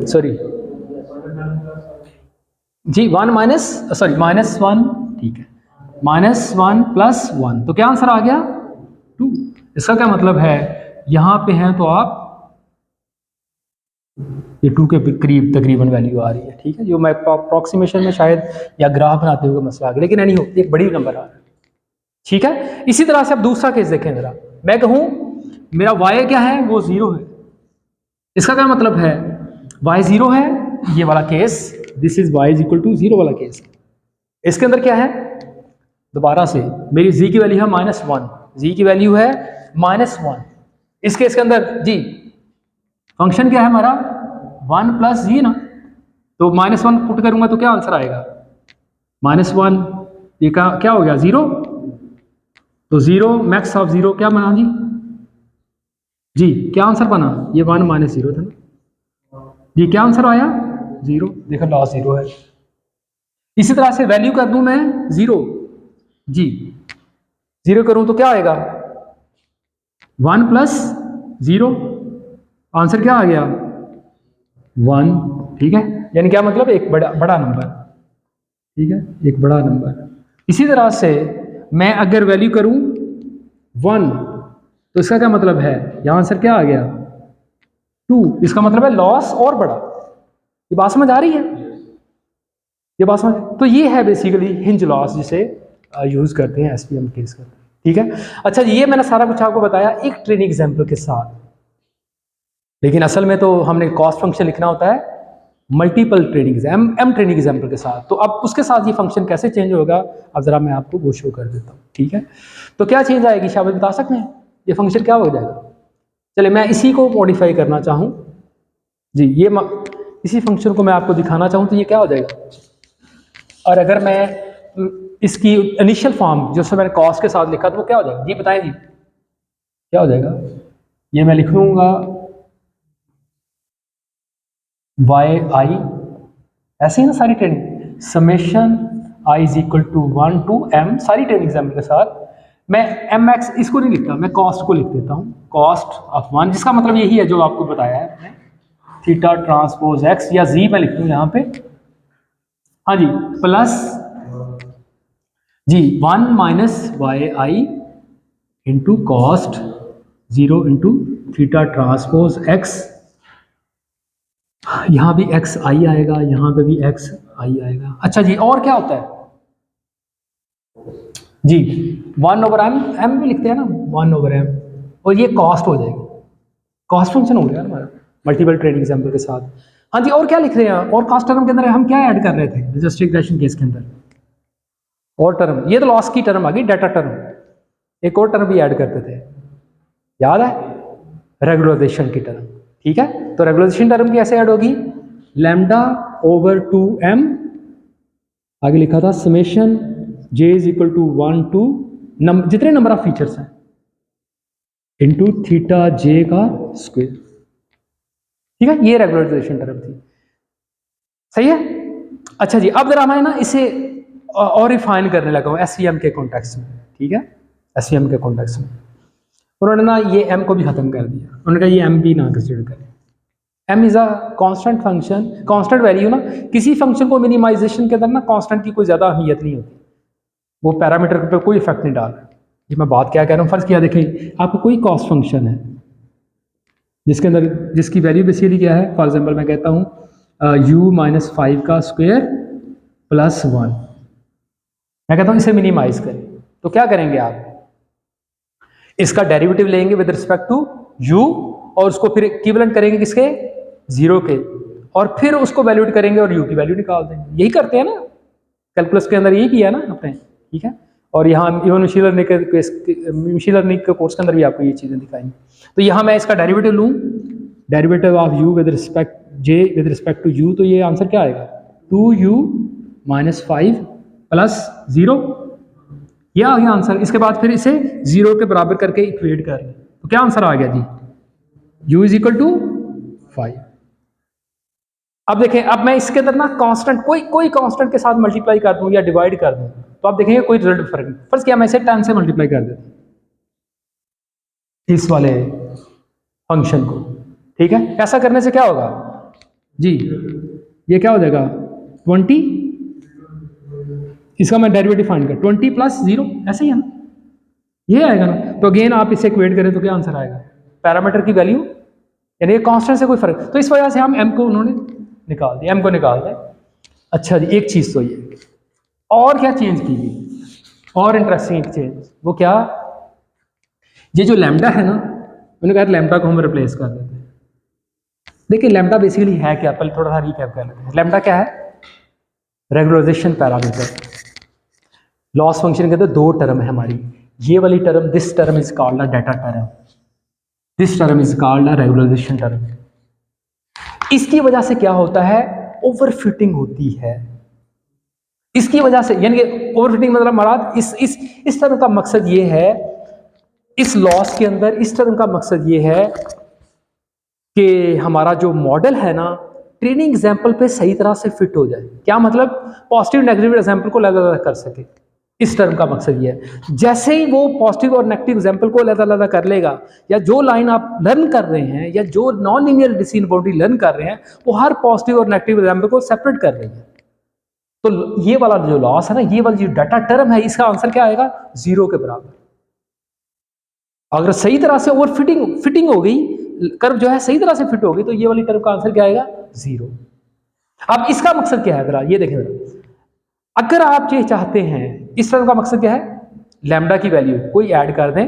सॉरी जी 1 माइनस -1, ठीक है, -1 प्लस 1, तो क्या आंसर आ गया 2। इसका क्या मतलब है, यहां पे है तो आप ये 2 के करीब तकरीबन वैल्यू आ रही है। ठीक है, जो मैं अप्रॉक्सीमेशन में शायद या ग्राफ बनाते हुए मसला आ गया, लेकिन नहीं हो, एक बड़ी नंबर आ रहा है। ठीक है, इसी तरह से अब दूसरा केस देखें जरा, मैं कहूं मेरा y क्या है, वो 0 है। इसका क्या मतलब है, y 0 है, ये वाला case, this is y is equal to 0 वाला केस। इसके अंदर क्या है, दोबारा से मेरी z की वैल्यू है -1, z की वैल्यू है -1। इस केस के अंदर जी फंक्शन क्या है हमारा 1 प्लस जी ना, तो -1 पुट करूंगा तो क्या आंसर आएगा -1, ये क्या हो गया 0, तो 0 मैक्स ऑफ 0 क्या बना जी क्या आंसर बना, ये 1 माइनस 0 था ना जी, क्या आंसर आया 0। देखो लॉस 0 है। इसी तरह से वैल्यू कर दूं मैं 0 जी, 0 करूं तो क्या आएगा 1 प्लस 0, आंसर क्या आ गया 1। ठीक है, यानी क्या मतलब एक बड़ा नंबर, ठीक है, एक बड़ा नंबर। इसी तरह से मैं अगर वैल्यू करूं 1, तो इसका क्या मतलब है, यहां आंसर क्या आ गया 2, इसका मतलब है लॉस और बड़ा। ये बात समझ आ रही है, ये बात समझ, तो ये है बेसिकली हिंज लॉस, जिसे यूज करते हैं एसवीएम केस का। ठीक है, अच्छा ये मैंने सारा कुछ आपको बताया एक ट्रेनिंग एग्जाम्पल के साथ, लेकिन असल में तो हमने कॉस्ट फंक्शन लिखना होता है multiple training M training example के साथ। तो अब उसके साथ ये फंक्शन कैसे चेंज होगा, अब जरा मैं आपको वो शो कर देता हूँ। ठीक है, तो क्या चेंज आएगी शाबाश बता सकते हैं, ये फंक्शन क्या हो जाएगा। चलिए मैं इसी को मॉडिफाई करना चाहूँ जी, ये इसी फंक्शन को मैं आपको दिखाना चाहूँ तो ये क्या हो जाएगा और अगर मैं इसकी इनिशियल फॉर्म जो मैंने कॉस के साथ लिखा तो वो क्या हो जाएगा जी, बताएं जी क्या हो जाएगा। ये मैं लिख लूंगा वाई आई, ऐसे ही ना सारी training, summation I is equal to 1 to m, सारी ट्रेनिंग एग्जाम्पल के साथ मैं एम एक्स इसको नहीं लिखता, मैं कॉस्ट को लिख देता हूँ, कॉस्ट ऑफ 1, जिसका मतलब यही है जो आपको बताया है मैंने, थीटा ट्रांसपोज एक्स या जी मैं लिख दूँ यहाँ पे, हाँ जी, plus g 1 minus y i into cost 0 into theta transpose x, यहाँ भी एक्स आई आएगा, यहाँ पे भी एक्स आई आएगा। अच्छा जी, और क्या होता है जी, 1/m, m भी लिखते हैं ना 1/m, और ये कॉस्ट हो जाएगी, कॉस्ट फंक्शन हो गया हमारा मल्टीपल ट्रेडिंग एग्जाम्पल के साथ। हाँ जी, और क्या लिख रहे हैं, और कॉस्ट टर्म के अंदर हम क्या ऐड कर रहे थे रजिस्टर रिग्रेशन केस के अंदर, और टर्म, ये तो लॉस की टर्म आ गई, डाटा टर्म, एक और टर्म भी ऐड करते थे, याद है, रेगुलराइजेशन की टर्म, ठीक है। तो रेगुलराइजेशन टर्म कैसे ऐड होगी, लैम्डा ओवर 2m, आगे लिखा था summation j is equal to 1 to जितने नंबर ऑफ फीचर्स हैं इंटू थीटा j का स्क्वायर, ठीक है, ये रेगुलराइजेशन टर्म थी, सही है। अच्छा जी, अब जरा मैं ना इसे और रिफाइन करने लगा हूँ एसवीएम के कॉन्टेक्स्ट में, ठीक है, एसवीएम के कॉन्टेक्स्ट में उन्होंने ना ये m को भी खत्म कर दिया, उन्होंने कहा ये m भी ना कंसिडर करें, m is a constant function, constant value ना, किसी फंक्शन को मिनिमाइजेशन के अंदर ना कांस्टेंट की कोई ज़्यादा अहमियत नहीं होती, वो पैरामीटर पे कोई इफेक्ट नहीं डाल रहा। ये मैं बात क्या कह रहा हूँ, फर्ज किया देखें आपको कोई कॉस्ट फंक्शन है जिसके अंदर जिसकी वैल्यू बेसिकली क्या है, फॉर एग्जांपल मैं कहता हूँ u माइनस 5 का स्क्वायर प्लस 1, मैं कहता हूँ इसे मिनिमाइज करें, तो क्या करेंगे आप, इसका डेरिवेटिव लेंगे विद रिस्पेक्ट टू u और उसको फिर इक्विवेलेंट करेंगे किसके, 0 के, और फिर उसको वैल्यूट करेंगे और u की वैल्यू निकाल देंगे, यही करते हैं ना कैलकुलस के अंदर, यही किया ना आपने, ठीक है। और यहाँ इवन मशीन लर्निंग के कोर्स के अंदर भी आपको ये चीज़ें दिखाएंगे। तो यहाँ मैं इसका डेरिवेटिव लूँ, derivative of u with respect j with respect to u, तो ये आंसर क्या आएगा 2u माइनस 5 प्लस 0, ये आ गया आंसर। इसके बाद फिर इसे 0 के बराबर करके इक्वेट कर लें, तो क्या आंसर आ गया जी, u इज इक्वल टू 5। अब देखें, अब मैं इसके अंदर ना कांस्टेंट कोई कांस्टेंट के साथ मल्टीप्लाई कर दूं या डिवाइड कर दूं, तो आप देखेंगे कोई रिजल्ट फर्क नहीं, फर्स्ट किया मैं इसे 10 से मल्टीप्लाई कर देता इस वाले फंक्शन को, ठीक है। ऐसा करने से क्या होगा जी, ये क्या हो जाएगा 20, इसका मैं डेरिवेटिव फाइंड कर 20 प्लस 0, ऐसे ही है ना, ये आएगा ना। तो अगेन आप इसे इक्वेट करें तो क्या आंसर आएगा, पैरामीटर की वैल्यू यानी कांस्टेंट से कोई फर्क, तो इस वजह से हम m को उन्होंने निकाल दिया, m को निकाल दें। अच्छा जी, एक चीज़ तो ये, और क्या चेंज की गई, और इंटरेस्टिंग एक चेंज, वो क्या, ये जो लैम्डा है ना, मैंने कहा लैम्डा को हम रिप्लेस कर देते हैं। देखिए लैम्डा बेसिकली है क्या, पहले थोड़ा सा रिकैप कर लेते हैं। लैम्डा क्या है, रेगुलराइजेशन पैरामीटर। लॉस फंक्शन के अंदर दो टर्म है हमारी, ये वाली term, this term is called a data term, this term is called a regularization term. इसकी वजह से क्या होता है, ओवरफिटिंग होती है, इसकी वजह से, यानी कि ओवरफिटिंग मतलब मराद इस टर्म का मकसद ये है, इस लॉस के अंदर इस टर्म का मकसद ये है कि हमारा जो मॉडल है ना, ट्रेनिंग एग्जाम्पल पे सही तरह से फिट हो जाए। क्या मतलब, पॉजिटिव नेगेटिव एग्जाम्पल को अलग-अलग कर सके, इस टर्म का मकसद ये है। जैसे ही वो पॉजिटिव और नेगेटिव एग्जाम्पल को अलग-अलग कर लेगा, या जो लाइन आप लर्न कर रहे हैं या जो non linear decision boundary learn कर रहे हैं, वो हर पॉजिटिव और नेगेटिव एग्जाम्पल को सेपरेट कर रही है। तो ये वाला जो लॉस है ना, ये वाली जो डाटा टर्म है, इसका आंसर क्या आएगा, 0 के बराबर। अगर सही तरह से ओवर फिटिंग हो गई, कर्व जो है सही तरह से फिट हो गई, तो ये वाली टर्म का आंसर क्या आएगा, 0। अब इसका मकसद क्या है, जरा ये देखें जरा, अगर आप ये चाहते हैं, इस टर्म का मकसद क्या है, लैम्डा की वैल्यू कोई ऐड कर दें,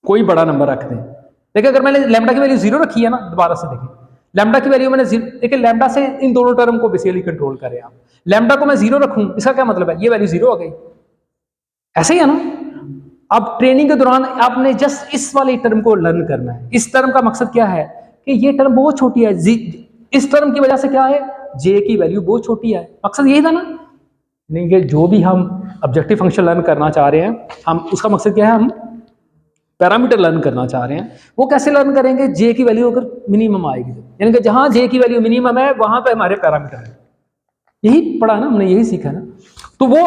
कोई बड़ा नंबर रख दें। देखिए अगर मैंने लैम्डा की वैल्यू 0 रखी है ना, दोबारा से देखें, लैम्डा की वैल्यू मैंने देखिए, लैम्डा से इन दोनों टर्म को बेसिकली कंट्रोल करें आप। लैम्डा को मैं 0 रखूं, इसका क्या मतलब है, ये वैल्यू 0 हो गई, ऐसे ही है ना। अब ट्रेनिंग के दौरान आपने जस्ट इस वाले टर्म को लर्न करना है। इस टर्म का मकसद क्या है कि ये टर्म बहुत छोटी है, इस टर्म की वजह से क्या है, जे की वैल्यू बहुत छोटी है, मकसद यही था ना। नहीं कि जो भी हम ऑब्जेक्टिव फंक्शन लर्न करना चाह रहे हैं, हम उसका मकसद क्या है, हम पैरामीटर लर्न करना चाह रहे हैं। वो कैसे लर्न करेंगे, जे की वैल्यू अगर मिनिमम आएगी, यानी कि जहां जे की वैल्यू मिनिमम है वहां पे हमारे पैरामीटर है। यही पढ़ा ना हमने, यही सीखा ना। तो वो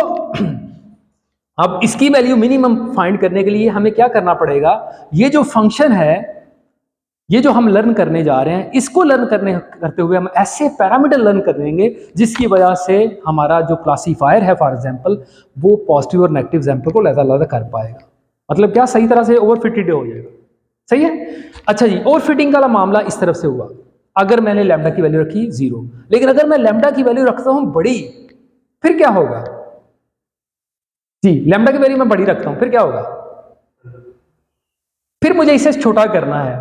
अब इसकी वैल्यू मिनिमम फाइंड करने के लिए हमें क्या करना पड़ेगा, ये जो फंक्शन है, ये जो हम लर्न करने जा रहे हैं, इसको लर्न करते हुए हम ऐसे पैरामीटर लर्न करेंगे जिसकी वजह से हमारा जो क्लासीफायर है फॉर एग्जांपल, वो पॉजिटिव और नेगेटिव एग्जांपल को अलग-अलग कर पाएगा। मतलब क्या, सही तरह से ओवरफिटेड हो जाएगा। सही है। अच्छा जी, ओवरफिटिंग का मामला इस तरफ से हुआ, अगर मैंने लैम्डा की वैल्यू रखी 0, लेकिन अगर मैं लैम्डा की वैल्यू रखता हूं बड़ी, फिर क्या होगा जी, लैम्डा की वैल्यू मैं बड़ी रखता हूं, फिर क्या होगा, फिर मुझे इसे छोटा करना है,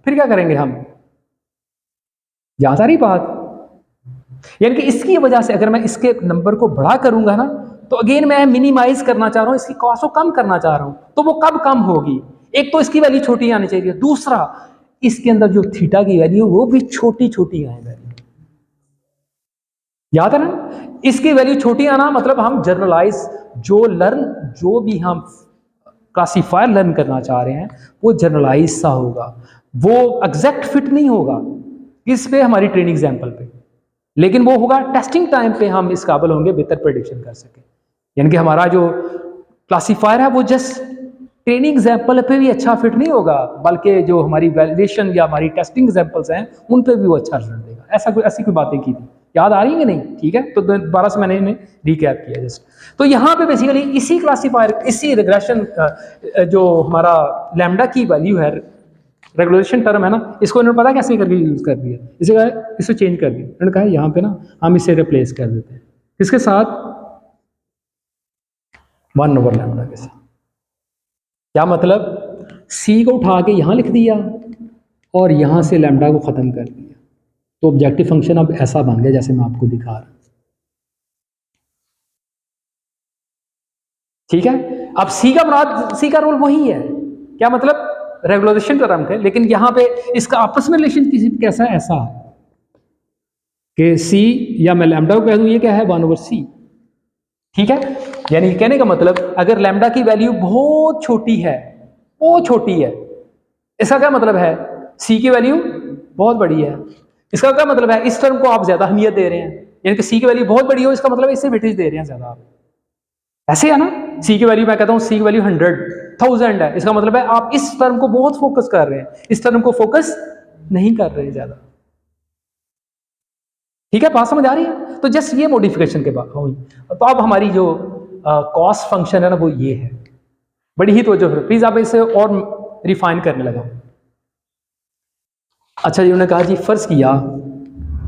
फिर क्या करेंगे हम, याद आ रही बात। यानी कि इसकी वजह से अगर मैं इसके नंबर को बड़ा करूंगा ना, तो अगेन मैं मिनिमाइज करना चाह रहा हूं, इसकी कॉस्ट को कम करना चाह रहा हूं, तो वो कब कम होगी, एक तो इसकी वैल्यू छोटी आनी चाहिए, दूसरा इसके अंदर जो थीटा की वैल्यू वो भी छोटी छोटी आए वैल्यू, याद है ना। इसकी वैल्यू छोटी आना मतलब हम जनरलाइज जो भी हम क्लासीफायर लर्न करना चाह रहे हैं वो जनरलाइज सा होगा, वो एग्जैक्ट फिट नहीं होगा किस पे, हमारी ट्रेनिंग एग्जाम्पल पे, लेकिन वो होगा टेस्टिंग टाइम पे हम इस काबिल होंगे बेहतर प्रेडिक्शन कर सके। यानी कि हमारा जो क्लासीफायर है वो जस्ट ट्रेनिंग एग्जाम्पल पे भी अच्छा फिट नहीं होगा, बल्कि जो हमारी वैलिडेशन या हमारी टेस्टिंग एग्जाम्पल्स हैं उन पे भी वो अच्छा रिजल्ट देगा। ऐसी कोई बातें की थी, याद आ रही है कि नहीं, ठीक है। तो दोबारा से मैंने इन्हें रिकैप किया जस्ट। तो यहाँ पे बेसिकली इसी क्लासीफायर, इसी रिग्रेशन जो हमारा लैम्डा की वैल्यू है, रेगुलेशन टर्म है ना, इसको इन्होंने पता कैसे करके यूज कर दिया, इसे चेंज कर दिया। इन्होंने कहा यहाँ पे ना हम इसे रिप्लेस कर देते हैं किसके साथ, 1/लैम्डा के साथ। क्या मतलब, सी को उठा के यहाँ लिख दिया और यहाँ से लैम्डा को खत्म कर दिया, तो ऑब्जेक्टिव फंक्शन अब ऐसा बन गया जैसे मैं आपको दिखा रहा हूं। ठीक है। अब सी का रोल वही है, क्या मतलब, रेगुलराइजेशन टर्म है, लेकिन यहां पे इसका आपस में रिलेशन कैसा है, ऐसा है कि सी, या मैं लैम्डा को कह दूं ये क्या है, 1/c। ठीक है। यानी कहने का मतलब अगर लैम्डा की वैल्यू बहुत छोटी है, बहुत छोटी है, इसका क्या मतलब है, सी की वैल्यू बहुत बड़ी है, इसका क्या मतलब है, इस टर्म को आप ज्यादा अहमियत दे रहे हैं, यानी कि सी की वैल्यू बहुत बड़ी हो, इसका मतलब इससे वेटेज दे रहे हैं ज्यादा आप। ऐसे है ना, सी की वैल्यू मैं कहता हूं सी की वैल्यू 100,000 है, इसका मतलब है आप इस टर्म को बहुत फोकस कर रहे हैं, इस टर्म को फोकस नहीं कर रहे ज्यादा। ठीक है, बात समझ आ रही है। तो जस्ट ये मॉडिफिकेशन के बाद हुई। तो अब हमारी जो कॉस्ट फंक्शन है ना वो ये है, बड़ी ही तो जो प्लीज आप इसे और रिफाइन करने लगा। अच्छा जी, उन्होंने कहा जी फर्ज किया,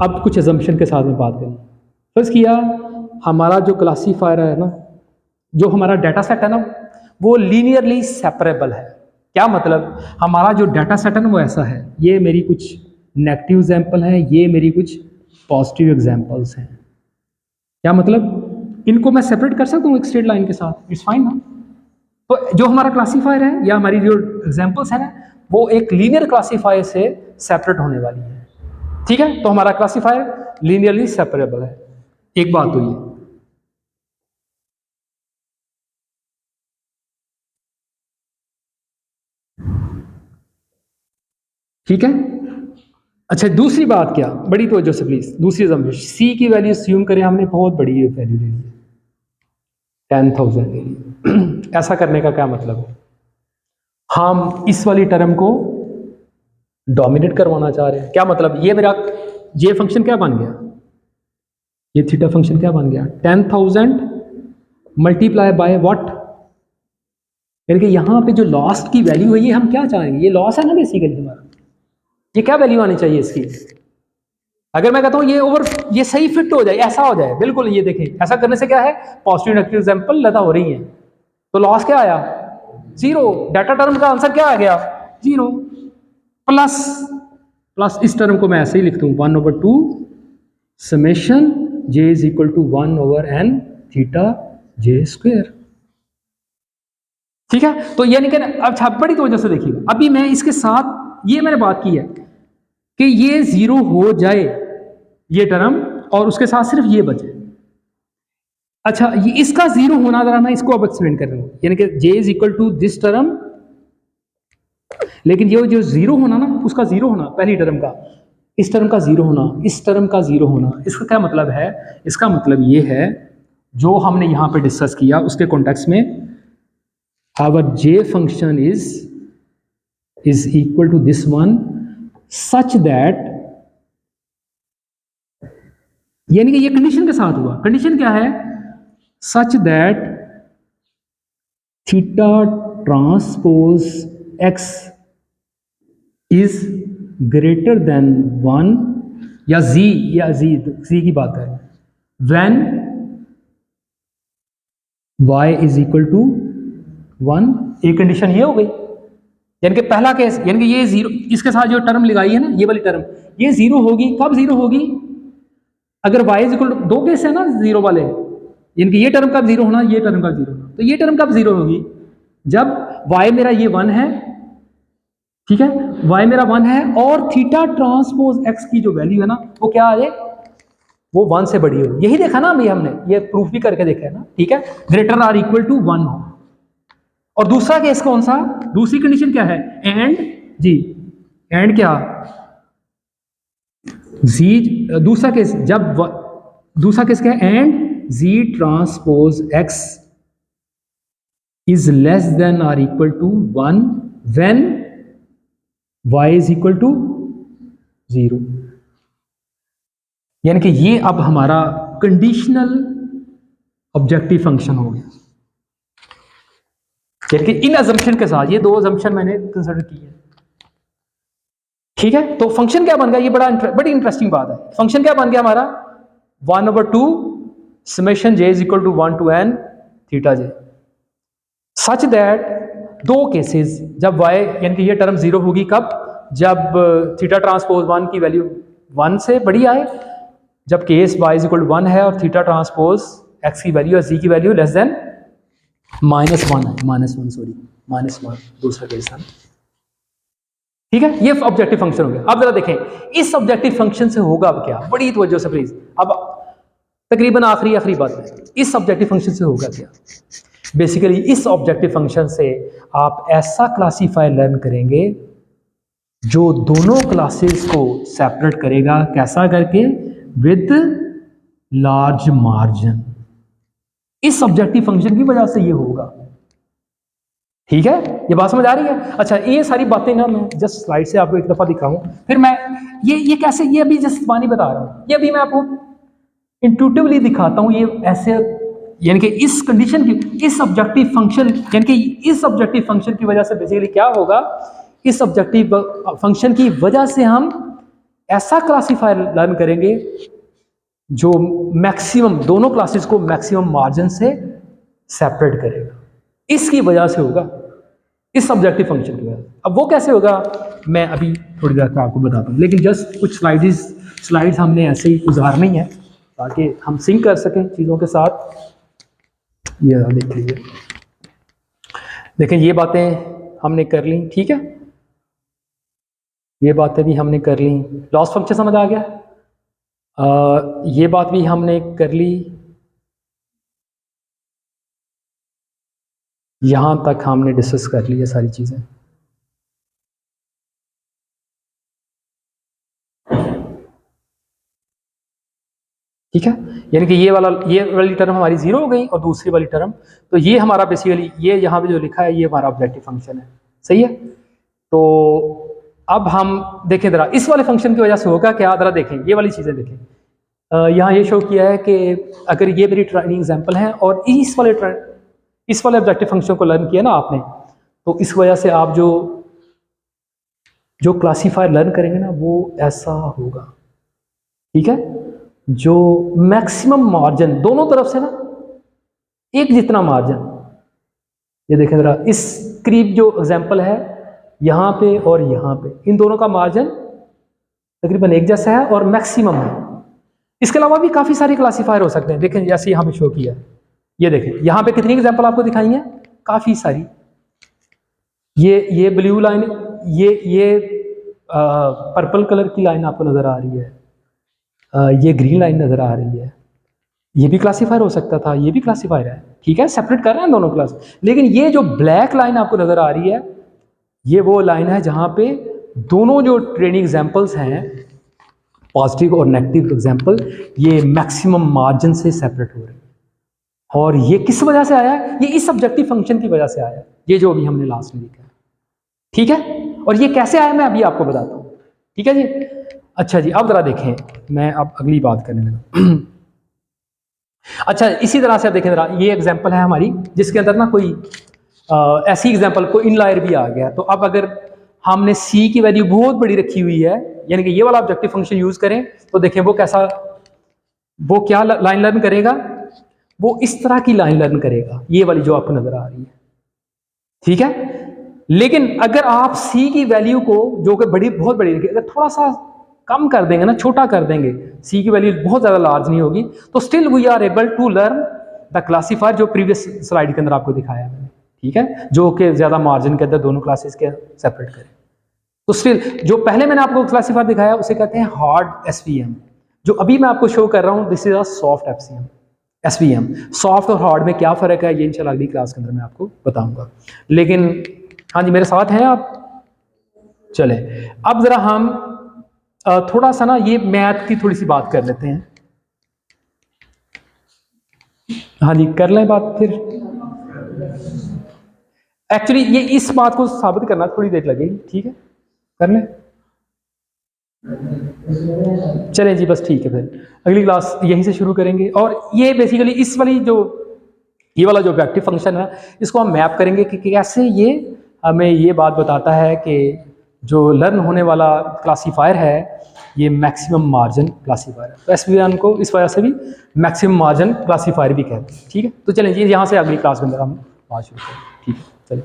अब कुछ एजम्पशन के साथ में बात करें। फर्ज किया हमारा जो क्लासीफायर है ना, जो हमारा डाटा सेट है ना, वो लीनियरली सेपरेबल है। क्या मतलब, हमारा जो डाटा सेट है ना वो ऐसा है, ये मेरी कुछ नेगेटिव एग्जाम्पल है, ये मेरी कुछ पॉजिटिव एग्जाम्पल्स हैं। क्या मतलब, इनको मैं सेपरेट कर सकता हूँ एक स्ट्रेट लाइन के साथ, इट्स फाइन ना। तो जो हमारा क्लासीफायर है या हमारी जो एग्जाम्पल्स है ना, वो एक लीनियर क्लासीफायर से सेपरेट होने वाली है। ठीक है, तो हमारा क्लासीफायर लीनियरली सेपरेबल है। एक बात तो ये, ठीक है। अच्छा, दूसरी बात क्या, बड़ी तवज्जो से प्लीज, दूसरी assumption, सी की वैल्यू अस्यूम करें हमने बहुत बड़ी वैल्यू ले ली, 10,000 ले ली। ऐसा करने का क्या मतलब है, हम इस वाली टर्म को डोमिनेट करवाना चाह रहे हैं। क्या मतलब, ये मेरा ये फंक्शन क्या बन गया, ये थीटा फंक्शन क्या बन गया, 10,000 मल्टीप्लाई बाय व्हाट, यानी कि यहाँ पे जो लास्ट की वैल्यू है ये हम क्या चाहेंगे, ये लॉस है ना बेसिकली हमारा, ये क्या वैल्यू आनी चाहिए इसकी। अगर मैं कहता हूँ ये सही फिट हो जाए, ऐसा हो जाए बिल्कुल, ये देखें ऐसा करने से क्या है, पॉजिटिव नेगेटिव एग्जांपल लदा हो रही है, तो लॉस क्या आया, 0। डाटा टर्म का आंसर क्या आ गया, 0। प्लस प्लस इस टर्म को मैं ऐसे ही लिखता हूँ, 1/2 summation j is equal to 1/n theta j square. ठीक है, तो यानी कि अच्छा बड़ी तो वजह से देखिएगा, अभी मैं इसके साथ ये मैंने बात की है कि ये 0 हो जाए ये टर्म और उसके साथ सिर्फ ये बचे, अच्छा, ये इसका जीरो होना, जरा मैं इसको अब एक्सप्लेन कर रहा हूँ, यानी कि j is equal to this term, लेकिन ये जो जीरो होना ना, उसका जीरो होना पहली टर्म का, इस टर्म का जीरो होना, इस टर्म का जीरो होना, इसका क्या मतलब है? इसका मतलब ये है जो हमने यहाँ पे डिस्कस किया उसके कॉन्टेक्स्ट में, our j function is equal to this one such that, यानी कि ये कंडीशन के साथ हुआ। कंडीशन क्या है? Such that theta transpose X is greater than one, या जी की बात है, when y is equal to one. एक कंडीशन ये हो गई, यानी कि पहला केस, यानी कि ये जीरो, इसके साथ जो टर्म लगाई है ना, ये वाली टर्म, ये जीरो होगी। कब जीरो होगी? अगर y इज इक्वल टू, दो केस है ना जीरो वाले, यानी कि ये टर्म कब जीरो होना, ये टर्म कब जीरो होना। तो ये टर्म कब जीरो होगी? जब y मेरा ये वन है, ठीक है, y मेरा वन है और थीटा ट्रांसपोज x की जो वैल्यू है ना, वो क्या आ जाए, वो वन से बड़ी हो। यही देखा ना अभी हमने, ये प्रूफ भी करके देखा है ना, ठीक है, greater or equal to one हो। और दूसरा केस कौन सा? दूसरी कंडीशन क्या है? एंड जी, एंड क्या, जी, दूसरा केस जब दूसरा केस क्या है? And G transpose X is less than or equal to one when y is equal to zero. यानी कि ये अब हमारा कंडीशनल ऑब्जेक्टिव फंक्शन हो गया, यानी कि इन अजम्पशन के साथ, ये दो अजम्पशन मैंने कंसिडर की है, ठीक है। तो फंक्शन क्या बन गया? ये बड़ी इंटरेस्टिंग बात है। फंक्शन क्या बन गया हमारा? 1/2 summation j is equal to 1 to n theta j, such that दो केसेस, जब y, यानी कि ये टर्म जीरो होगी कब? जब थीटा ट्रांसपोज वन की वैल्यू वन से बड़ी आए, जब case y is equal to one है और थीटा ट्रांसपोज x की वैल्यू और z की वैल्यू लेस देन -1 है, -1 दूसरा केस है, ठीक है। ये ऑब्जेक्टिव फंक्शन हो गया। अब जरा देखें इस ऑब्जेक्टिव फंक्शन से होगा अब क्या, बड़ी तवज्जो से प्लीज, अब तकरीबन आखिरी बात है, इस ऑब्जेक्टिव फंक्शन से होगा क्या? बेसिकली इस ऑब्जेक्टिव फंक्शन से आप ऐसा क्लासीफायर लर्न करेंगे जो दोनों क्लासेस को सेपरेट करेगा, कैसा करके? With large margin. इस ऑब्जेक्टिव फंक्शन की वजह से ये होगा, ठीक है। ये बात समझ आ रही है? अच्छा, ये सारी बातें ना मैं जस्ट स्लाइड से आपको एक दफा दिखाऊं, फिर मैं ये कैसे, ये अभी जस्ट पानी बता रहा हूं, ये अभी मैं आपको इंट्यूटिवली दिखाता हूं, ये ऐसे, यानी कि इस कंडीशन की, इस ऑब्जेक्टिव फंक्शन, यानी कि इस ऑब्जेक्टिव फंक्शन की वजह से बेसिकली क्या होगा, इस ऑब्जेक्टिव फंक्शन की वजह से हम ऐसा क्लासीफायर लर्न करेंगे जो मैक्सिमम, दोनों क्लासेस को मैक्सिमम मार्जिन से सेपरेट करेगा। इसकी वजह से होगा, इस ऑब्जेक्टिव फंक्शन की वजह। अब वो कैसे होगा मैं अभी थोड़ी देर तक आपको बताता हूँ, लेकिन जस्ट कुछ स्लाइड्स हमने ऐसे ही गुजारनी है ताकि हम सिंक कर सकें चीज़ों के साथ। ये देख लीजिए, देखें ये बातें हमने कर ली, ठीक है, ये बातें भी हमने कर ली। लॉस फंक्शन समझ आ गया? ये बात भी हमने कर ली, यहां तक हमने डिस्कस कर ली है सारी चीज़ें। ठीक है, यानी कि ये वाली टर्म हमारी जीरो हो गई और दूसरी वाली टर्म, तो ये हमारा बेसिकली, ये यहाँ पे जो लिखा है ये हमारा ऑब्जेक्टिव फंक्शन है, सही है। तो अब हम देखें जरा इस वाले फंक्शन की वजह से होगा क्या, जरा देखें ये वाली चीज़ें देखें। यहाँ ये शो किया है कि अगर ये मेरी ट्रेनिंग एग्जाम्पल है और इस वाले ऑब्जेक्टिव फंक्शन को लर्न किया ना आपने, तो इस वजह से आप जो क्लासीफायर लर्न करेंगे ना वो ऐसा होगा, ठीक है, जो मैक्सिमम मार्जिन दोनों तरफ से ना एक जितना मार्जिन, ये देखें जरा इस करीब जो एग्जांपल है यहाँ पे और यहाँ पे, इन दोनों का मार्जिन तकरीबन एक जैसा है और मैक्सिमम है। इसके अलावा भी काफ़ी सारे क्लासीफायर हो सकते हैं, देखें जैसे यहाँ पे शो किया है, ये देखें यहाँ पे कितनी एग्जांपल आपको दिखाई है, काफ़ी सारी। ये ब्लू लाइन, ये पर्पल कलर की लाइन आपको नज़र आ रही है, ये ग्रीन लाइन नज़र आ रही है, ये भी क्लासीफायर हो सकता था, ये भी क्लासीफायर है, ठीक है, सेपरेट कर रहे हैं दोनों क्लास। लेकिन ये जो ब्लैक लाइन आपको नज़र आ रही है, ये वो लाइन है जहाँ पे दोनों जो ट्रेनिंग एग्जाम्पल्स हैं, पॉजिटिव और नेगेटिव एग्जाम्पल, ये मैक्सिमम मार्जिन से सेपरेट हो रहे हैं। और ये किस वजह से आया है? ये इस ऑब्जेक्टिव फंक्शन की वजह से आया है, ये जो अभी हमने लास्ट में लिखा है, ठीक है। और ये कैसे आया मैं अभी आपको बताता हूँ, ठीक है जी। अच्छा जी, अब जरा देखें, मैं अब अगली बात करने लगा। अच्छा, इसी तरह से आप देखें जरा, ये एग्जाम्पल है हमारी जिसके अंदर ना कोई ऐसी एग्जाम्पल को इनलायर भी आ गया। तो अब अगर हमने सी की वैल्यू बहुत बड़ी रखी हुई है, यानी कि ये वाला ऑब्जेक्टिव फंक्शन यूज करें, तो देखें वो कैसा, वो क्या लाइन लर्न करेगा, वो इस तरह की लाइन लर्न करेगा, ये वाली जो आपको नजर आ रही है, ठीक है। लेकिन अगर आप सी की वैल्यू को, जो कि बड़ी बहुत बड़ी रखी, अगर थोड़ा सा कम कर देंगे ना, छोटा कर देंगे, सी की वैल्यू बहुत ज़्यादा लार्ज नहीं होगी, तो still we are able to learn the classifier जो प्रीवियस स्लाइड के अंदर आपको दिखाया मैंने, ठीक है, जो कि ज़्यादा मार्जिन के अंदर दोनों क्लासेस के सेपरेट करें। तो स्टिल जो पहले मैंने आपको क्लासीफायर दिखाया उसे कहते हैं हार्ड एसवीएम, जो अभी मैं आपको शो कर रहा हूँ this is a soft FCM SVM. Soft और हार्ड में क्या फ़र्क है, ये इंशाल्लाह अगली क्लास के अंदर मैं आपको बताऊंगा। लेकिन हाँ जी, मेरे साथ हैं आप? चले, अब ज़रा हम थोड़ा सा ना ये मैथ की थोड़ी सी बात कर लेते हैं। हाँ जी, कर लें बात फिर। एक्चुअली ये इस बात को साबित करना थोड़ी देर लगेगी, ठीक है, कर लें। चलें जी, बस ठीक है, फिर अगली क्लास यहीं से शुरू करेंगे। और ये बेसिकली इस वाली जो ये वाला जो ऑब्जेक्टिव फंक्शन है, इसको हम मैप करेंगे कि कैसे ये हमें ये बात बताता है कि जो लर्न होने वाला क्लासीफायर है ये मैक्सिमम मार्जिन क्लासीफायर है। तो एसवीएम को इस वजह से भी मैक्सिमम मार्जिन क्लासीफायर भी कहते हैं, ठीक है। तो चलें जी, यहाँ से अगली क्लास के अंदर हम बात शुरू करें, ठीक है, चलिए।